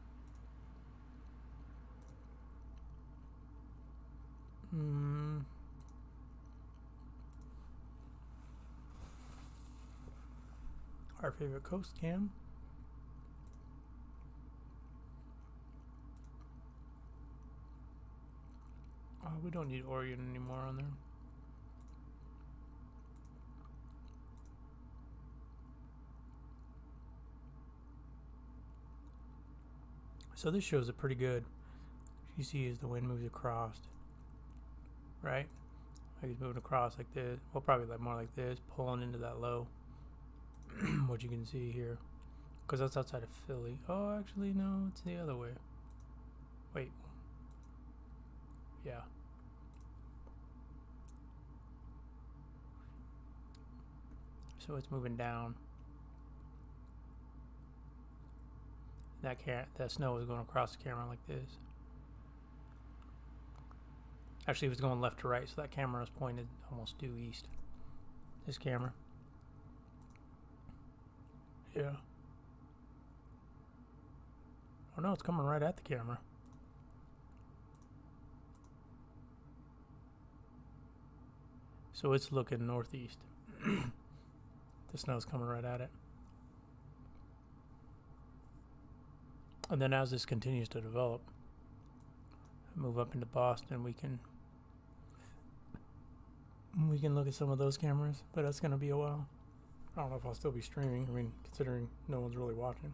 Our favorite coast cam. We don't need Oregon anymore on there. So this shows it pretty good. You see as the wind moves across, right? Like it's moving across like this. Well, probably like more like this, pulling into that low. What you can see here, because that's outside of Philly. Oh, actually, no, it's the other way. Wait. Yeah. So it's moving down. That snow is going across the camera like this. Actually, it was going left to right, so that camera is pointed almost due east. This camera. Yeah. Oh no, it's coming right at the camera. So it's looking northeast. The snow's coming right at it. And then as this continues to develop, move up into Boston, we can look at some of those cameras, but that's going to be a while. I don't know if I'll still be streaming. I mean, considering no one's really watching.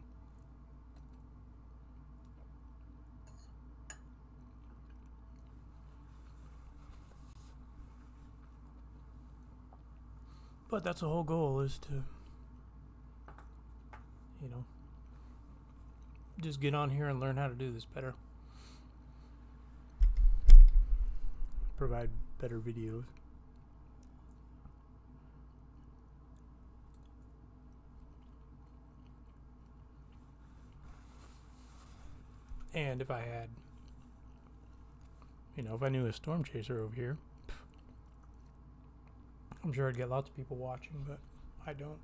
But that's the whole goal, is to, you know, just get on here and learn how to do this better. Provide better videos. And if I had, you know, if I knew a storm chaser over here, I'm sure I'd get lots of people watching, but I don't.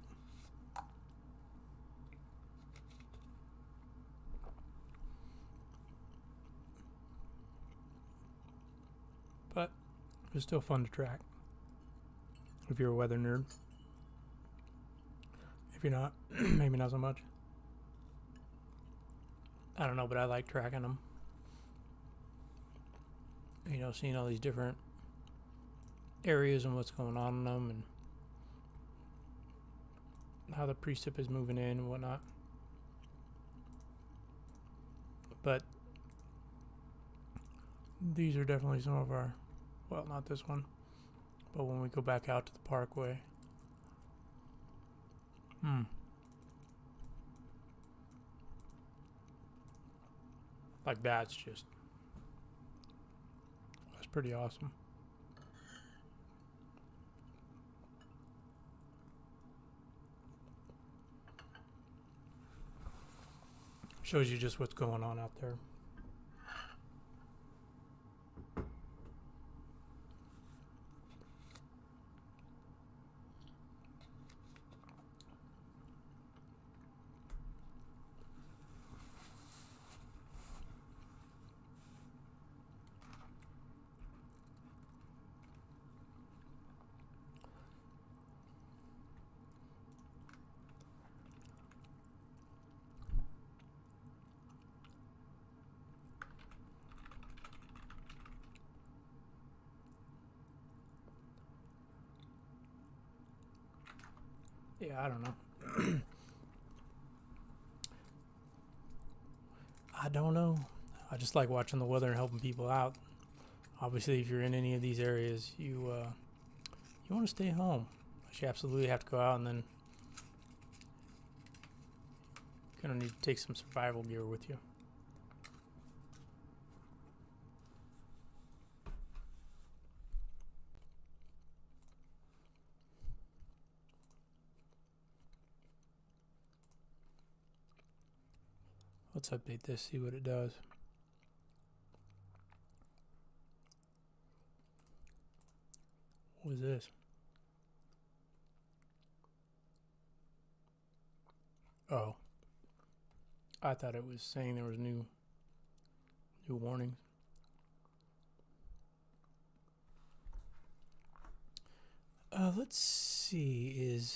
but it's still fun to track if you're a weather nerd. If you're not, maybe not so much. I don't know, but I like tracking them. You know, seeing all these different areas and what's going on in them and how the precip is moving in and whatnot. But these are definitely some of our, well, not this one, but when we go back out to the parkway. Like that's pretty awesome. Shows you just what's going on out there. Yeah, I don't know. I don't know. I just like watching the weather and helping people out. Obviously, if you're in any of these areas, you want to stay home. But you absolutely have to go out, and then you're gonna need to take some survival gear with you. Let's update this, see what it does. What is this? Oh. I thought it was saying there was new warnings. Let's see,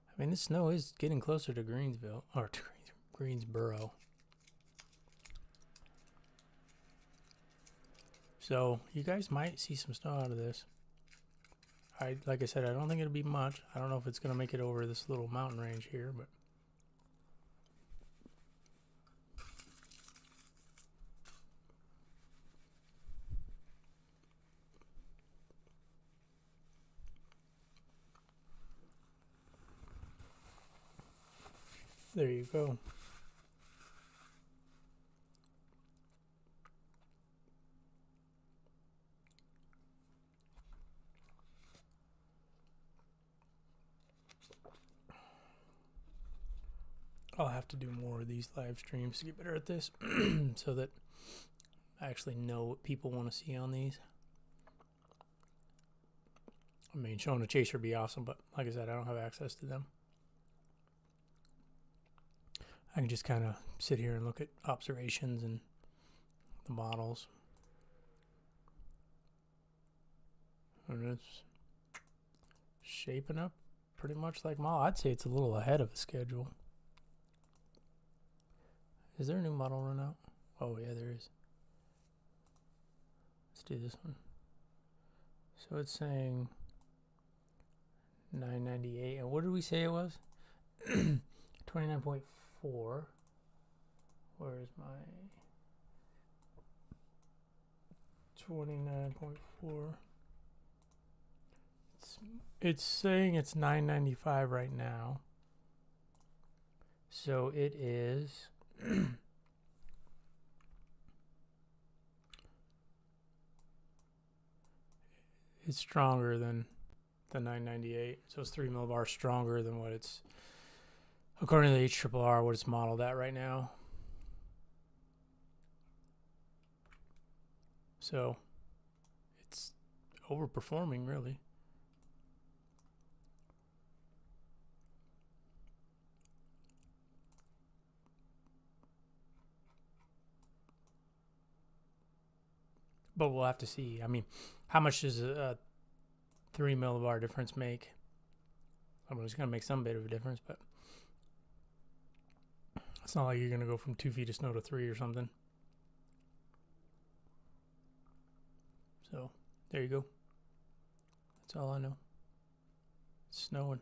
I mean, this snow is getting closer to Greensville, or to Greensboro. So, you guys might see some snow out of this. Like I said, I don't think it'll be much. I don't know if it's going to make it over this little mountain range here, but there you go. I'll have to do more of these live streams to get better at this so that I actually know what people want to see on these. I mean, showing a chaser would be awesome, but like I said, I don't have access to them. I can just kind of sit here and look at observations and the models. And it's shaping up pretty much like model. I'd say it's a little ahead of the schedule. Is there a new model run out? Oh, yeah, there is. Let's do this one. So it's saying 998. And what did we say it was? 29.4. Where's my 29.4? It's saying it's 995 right now. So it is it's stronger than the 998. So it's 3 millibars stronger than what it's, according to the HRRR, what it's modeled at right now. So it's overperforming, really. but we'll have to see. I mean, how much does a 3 millibar difference make? I mean, it's going to make some bit of a difference, but it's not like you're going to go from 2 feet of snow to 3 or something. So, there you go. That's all I know. It's snowing.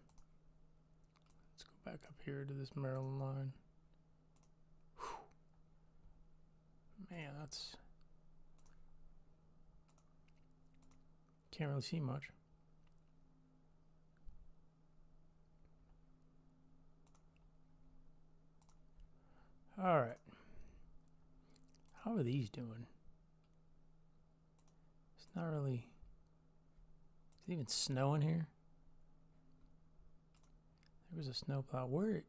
Let's go back up here to this Maryland line. Whew. Man, that's... Can't really see much. All right. How are these doing? It's not really... Is it even snowing here? There was a snowplow. Where?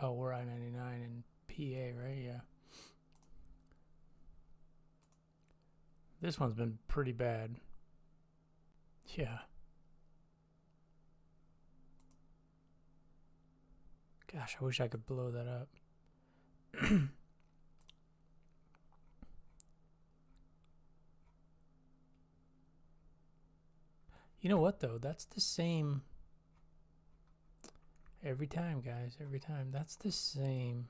Oh, we're I-99 in PA, right? Yeah. This one's been pretty bad. Yeah. Gosh, I wish I could blow that up. You know what, though? That's the same... Every time, guys. Every time. That's the same...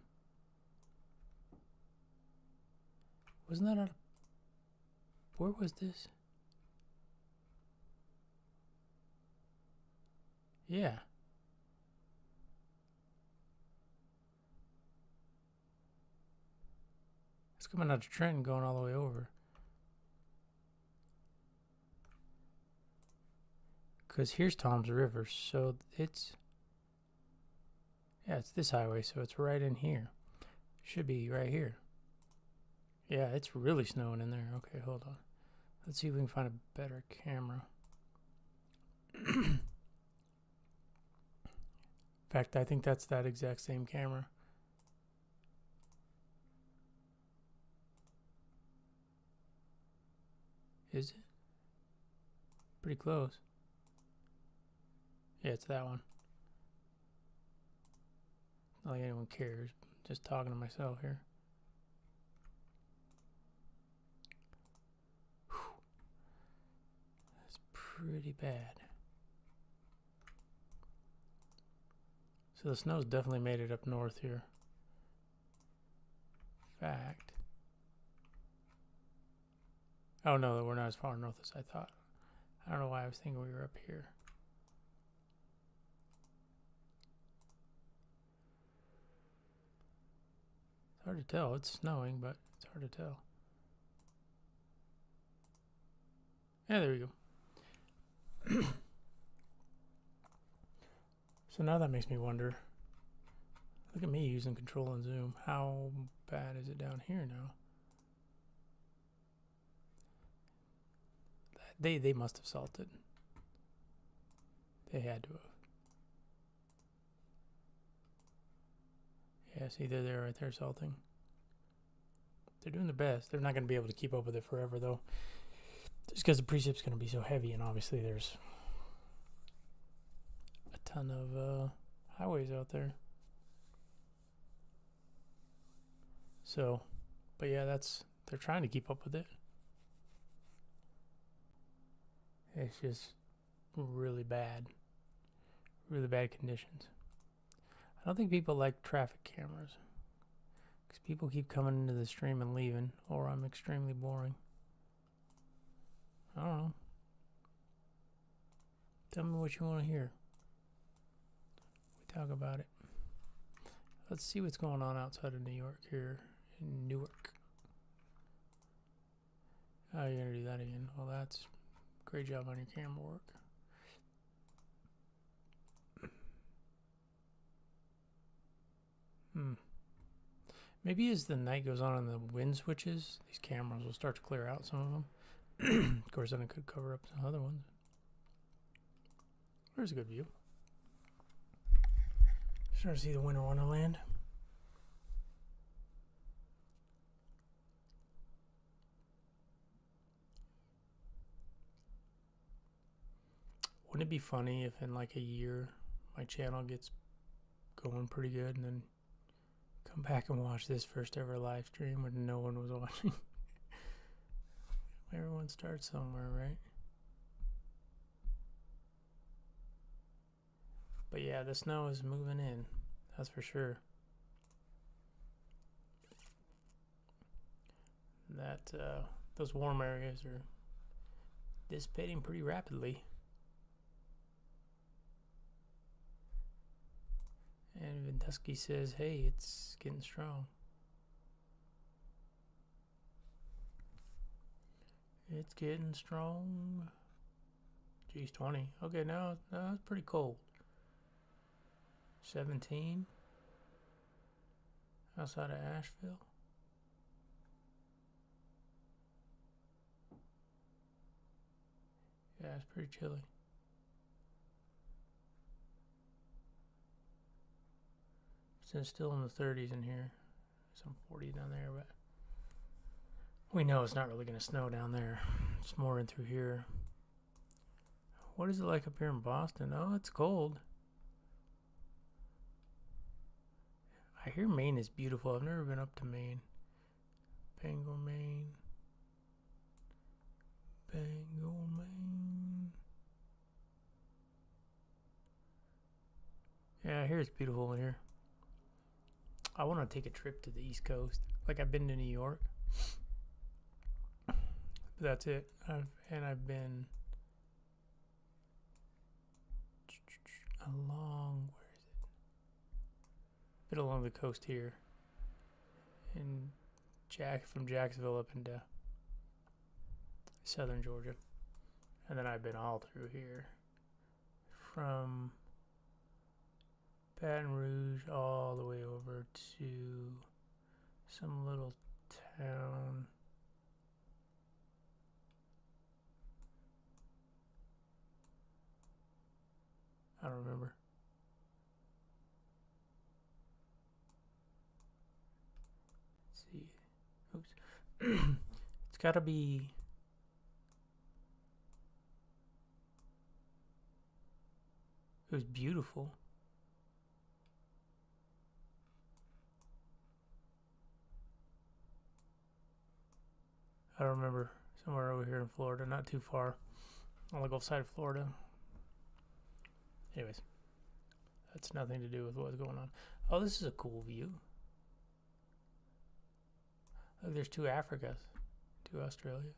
Wasn't that a... Where was this? Yeah. It's coming out of Trenton going all the way over. Because here's Tom's River, so it's... Yeah, it's this highway, so it's right in here. Should be right here. Yeah, it's really snowing in there. Okay, hold on. Let's see if we can find a better camera. In fact, I think that's that exact same camera. Is it? Pretty close. Yeah, it's that one. Not like anyone cares. Just talking to myself here. Whew. That's pretty bad. So the snow's definitely made it up north here. In fact. Oh no, we're not as far north as I thought. I don't know why I was thinking we were up here. It's hard to tell. It's snowing, but it's hard to tell. Yeah, there we go. So now that makes me wonder. Look at me using control and zoom. How bad is it down here now? They must have salted. They had to have. Yeah, see, they're there right there salting. They're doing their best. They're not going to be able to keep up with it forever, though. Just because the precip's going to be so heavy, and obviously there's a ton of highways out there. So, but yeah, they're trying to keep up with it. It's just really bad conditions. I don't think people like traffic cameras because people keep coming into the stream and leaving, or I'm extremely boring. I don't know. Tell me what you want to hear. We talk about it. Let's see what's going on outside of New York here in Newark. Oh, you're going to do that again. Well, that's great job on your camera work. Maybe as the night goes on and the wind switches, these cameras will start to clear out some of them. Of course, then it could cover up some other ones. There's a good view. Start to see the Winter Wonderland. Wouldn't it be funny if in like a year my channel gets going pretty good and then come back and watch this first ever live stream when no one was watching? Everyone starts somewhere, right? But yeah, the snow is moving in. That's for sure. That those warm areas are dissipating pretty rapidly. And Vintusky says, hey, it's getting strong. It's getting strong. Geez, 20. Okay, now it's pretty cold. 17 outside of Asheville. Yeah, it's pretty chilly. It's still in the 30s in here. Some 40 down there, but we know it's not really going to snow down there. It's more in through here. What is it like up here in Boston? Oh, it's cold. I hear Maine is beautiful. I've never been up to Maine. Bangor, Maine. Bangor, Maine. Yeah, I hear it's beautiful over here. I want to take a trip to the East Coast. Like, I've been to New York. But that's it. I've been along, where is it? Been along the coast here. And from Jacksonville up into southern Georgia. And then I've been all through here. From Baton Rouge all the way over to some little town. I don't remember. Let's see. Oops. It's gotta be. It was beautiful. I don't remember. Somewhere over here in Florida, not too far. On the Gulf side of Florida. Anyways, that's nothing to do with what's going on. Oh, this is a cool view. Look, there's 2 Africas, 2 Australias.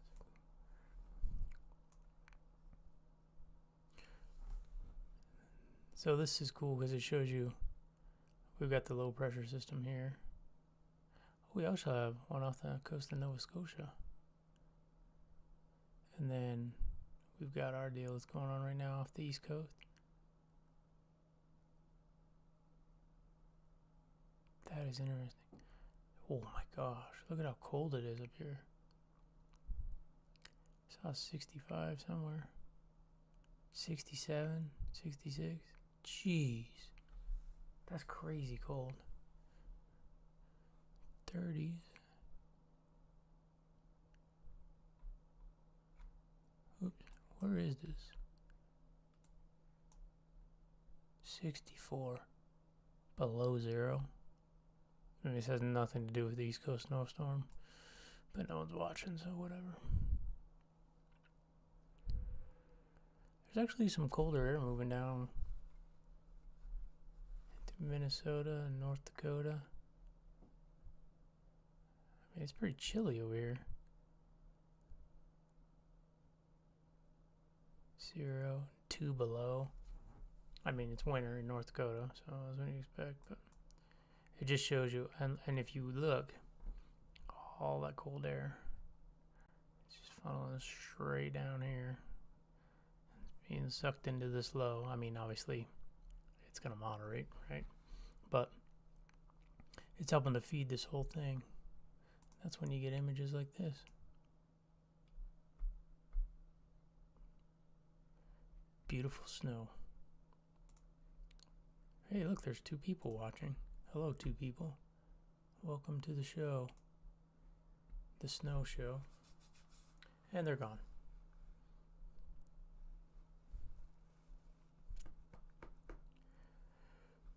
So this is cool because it shows you we've got the low pressure system here. We also have one off the coast of Nova Scotia. And then we've got our deal that's going on right now off the East Coast. That is interesting. Oh my gosh, look at how cold it is up here. I saw 65 somewhere. 67, 66. Jeez. That's crazy cold. 30s. Oops, where is this? 64. Below zero. I mean, this has nothing to do with the East Coast snowstorm. But no one's watching, so whatever. There's actually some colder air moving down into Minnesota and North Dakota. I mean, it's pretty chilly over here. 0, 2 below. I mean, it's winter in North Dakota, so that's what you expect. But it just shows you, and if you look, all that cold air, it's just funneling straight down here. It's being sucked into this low. I mean, obviously, it's going to moderate, right? But it's helping to feed this whole thing. That's when you get images like this. Beautiful snow. Hey, look, there's 2 people watching. Hello, 2 people. Welcome to the show. The snow show. And they're gone.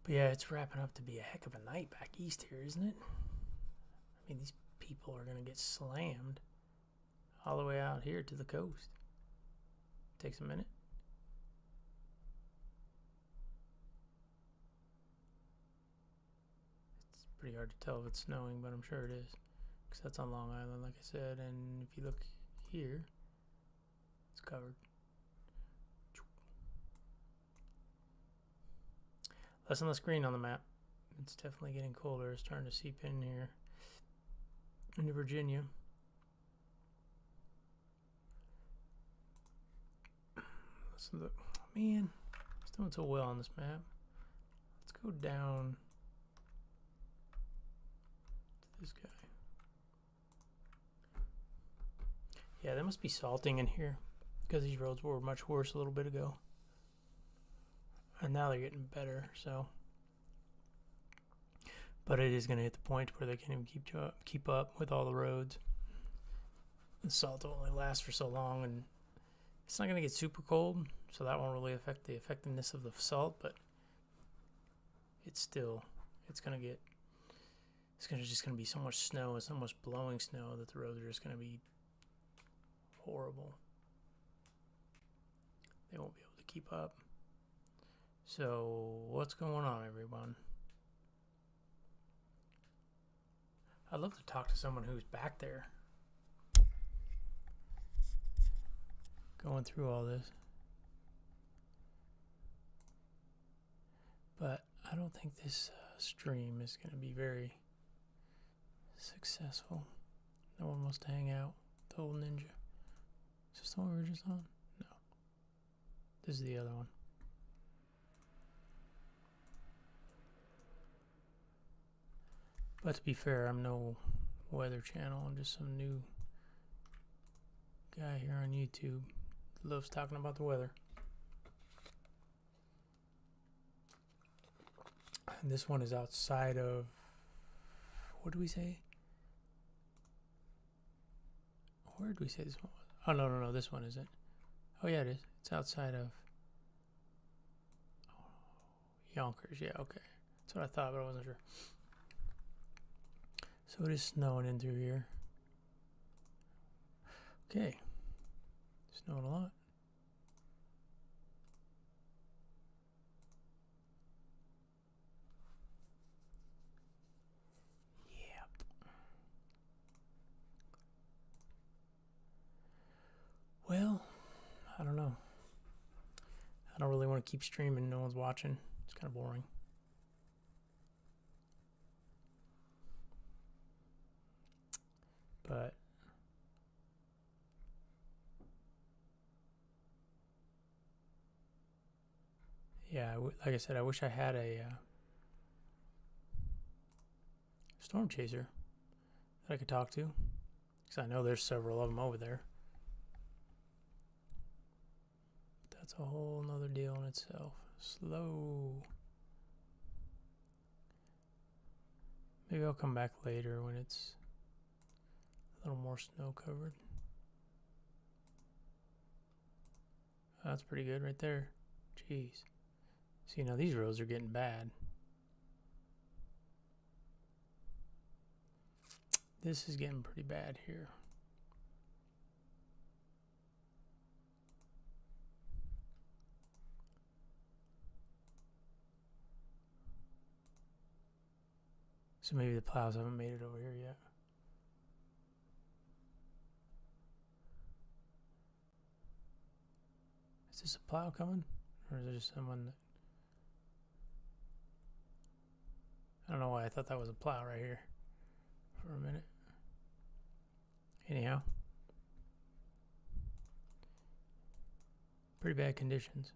But yeah, it's wrapping up to be a heck of a night back east here, isn't it? I mean, these people are going to get slammed. all the way out here to the coast. Takes a minute. It's pretty hard to tell if it's snowing, but I'm sure it is, because that's on Long Island, like I said. And if you look here, it's covered. Less and less green on the map. It's definitely getting colder. It's starting to seep in here into Virginia. Let's look. Man, it's doing so well on this map. Let's go down to this guy. Yeah, there must be salting in here because these roads were much worse a little bit ago. And now they're getting better, so. But it is going to hit the point where they can't even keep up with all the roads. The salt will only last for so long, and it's not going to get super cold, so that won't really affect the effectiveness of the salt, but it's going to be so much snow and so much blowing snow that the roads are just going to be horrible. They won't be able to keep up. So, what's going on, everyone? I'd love to talk to someone who's back there going through all this. But I don't think this stream is going to be very successful. No one wants to hang out. The old ninja. Is this the one we were just on? No. This is the other one. But to be fair, I'm no weather channel. I'm just some new guy here on YouTube that loves talking about the weather. And this one is outside of, what did we say? Where did we say this one was? Oh, no, this one isn't. Oh, yeah, it is. It's outside of Yonkers. Yeah, okay. That's what I thought, but I wasn't sure. So it is snowing in through here. Okay. Snowing a lot. Yep. Well, I don't know. I don't really want to keep streaming. No one's watching. It's kind of boring. But yeah, like I said, I wish I had a storm chaser that I could talk to, because I know there's several of them over there. That's a whole nother deal in itself. Slow. Maybe I'll come back later when it's a little more snow covered. Oh, that's pretty good right there. Jeez. See, now these roads are getting bad. This is getting pretty bad here. So maybe the plows haven't made it over here yet. Is this a plow coming? Or is it just someone that... I don't know why I thought that was a plow right here for a minute. Anyhow. Pretty bad conditions.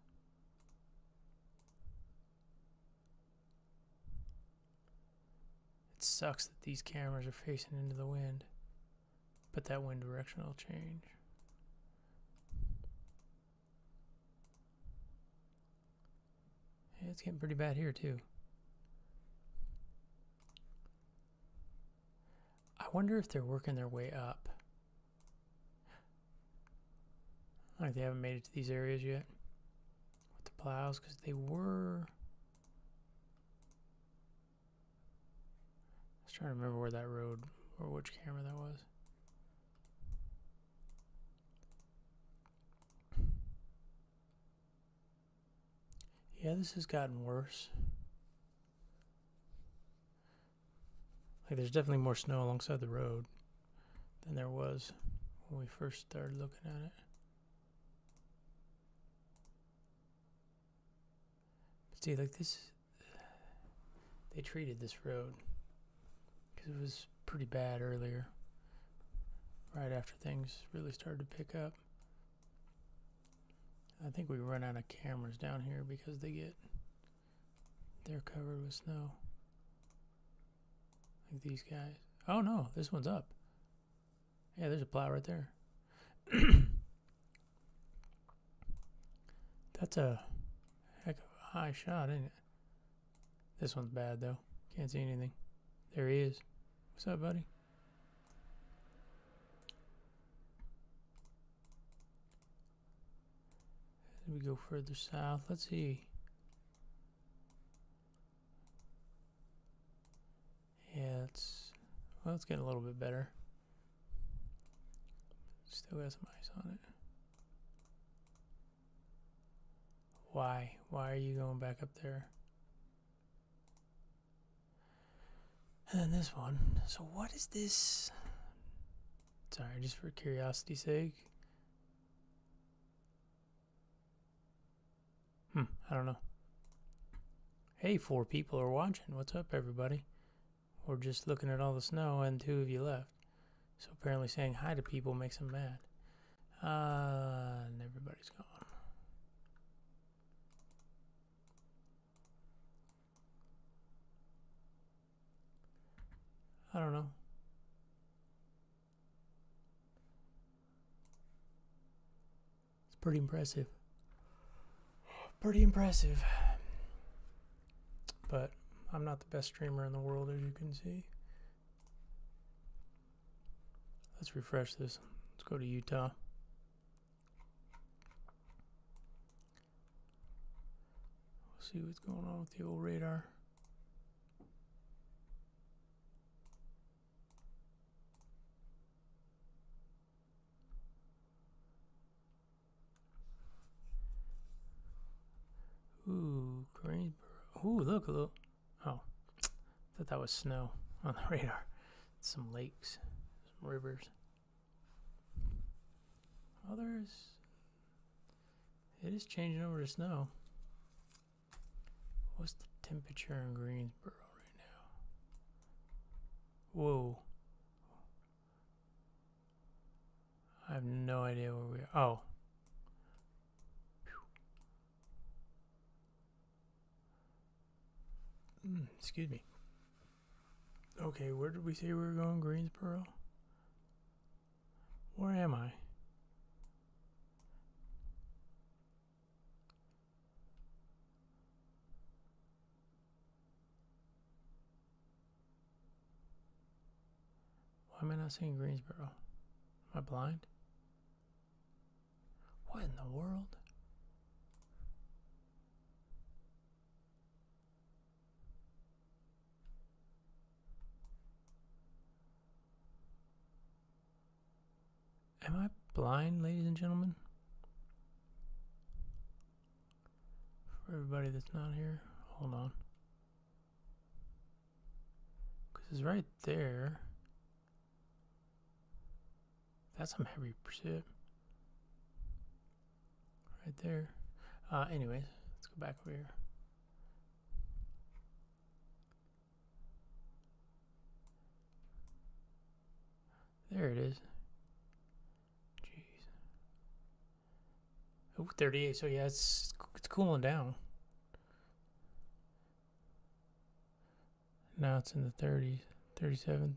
It sucks that these cameras are facing into the wind, but that wind direction will change. Yeah, it's getting pretty bad here too. I wonder if they're working their way up. Like they haven't made it to these areas yet with the plows, because they were... I was trying to remember where that road, or which camera that was. Yeah, this has gotten worse. Like, there's definitely more snow alongside the road than there was when we first started looking at it. But see, like this, they treated this road because it was pretty bad earlier, right after things really started to pick up. I think we run out of cameras down here because they're covered with snow. Like these guys. Oh no, this one's up. Yeah, there's a plow right there. That's a heck of a high shot, ain't it? This one's bad though. Can't see anything. There he is. What's up, buddy? We go further south. Let's see. Yeah, it's getting a little bit better. Still got some ice on it. Why? Why are you going back up there? And then this one. So what is this? Sorry, just for curiosity's sake. I don't know. Hey, 4 people are watching. What's up, everybody? We're just looking at all the snow and 2 of you left. So apparently saying hi to people makes them mad. And everybody's gone. I don't know. It's pretty impressive. Pretty impressive. But I'm not the best streamer in the world, as you can see. Let's refresh this. Let's go to Utah. We'll see what's going on with the old radar. Ooh, Greensboro. Ooh, look a little. Oh, I thought that was snow on the radar. Some lakes, some rivers. Oh, it is changing over to snow. What's the temperature in Greensboro right now? Whoa. I have no idea where we are. Oh. Excuse me. Okay, where did we say we were going? Greensboro? Where am I? Why am I not seeing Greensboro? Am I blind? What in the world? Am I blind, ladies and gentlemen? For everybody that's not here, hold on. Because it's right there. That's some heavy precip. Right there. Anyways, let's go back over here. There it is. Jeez. Oh, 38. So yeah, it's cooling down. Now it's in the 30s, 37.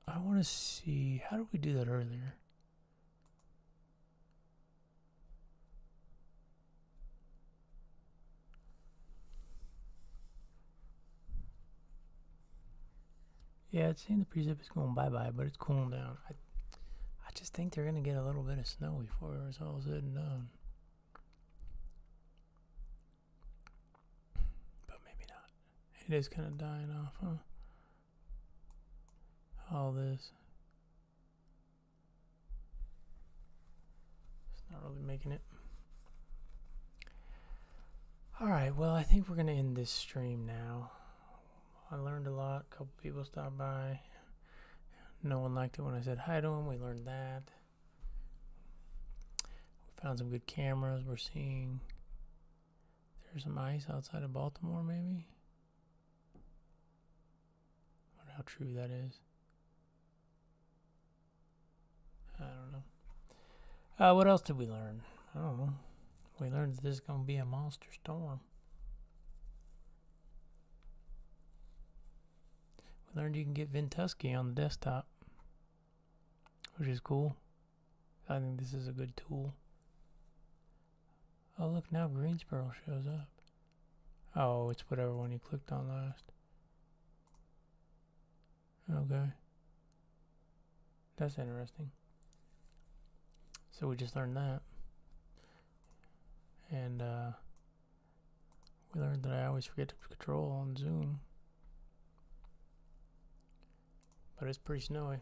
I want to see, how did we do that earlier? Yeah, it's saying the precip is going bye-bye, but it's cooling down. I just think they're going to get a little bit of snow before it's all said and done. But maybe not. It is kind of dying off, huh? All this. It's not really making it. Alright, well, I think we're going to end this stream now. I learned a lot. A couple people stopped by. No one liked it when I said hi to them. We learned that. We found some good cameras. We're seeing there's some ice outside of Baltimore, maybe. I wonder how true that is. I don't know. What else did we learn? I don't know. We learned that this is going to be a monster storm. We learned you can get Ventusky on the desktop, which is cool. I think this is a good tool. Oh, look, now Greensboro shows up. Oh, it's whatever one you clicked on last. Okay. That's interesting. So we just learned that. And we learned that I always forget to control on Zoom. But it's pretty snowy.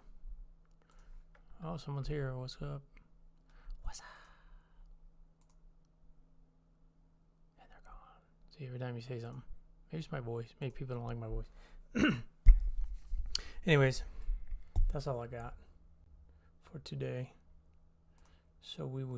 Oh, someone's here. What's up? What's up? And they're gone. See, every time you say something. Maybe it's my voice. Maybe people don't like my voice. Anyways, that's all I got for today. So we will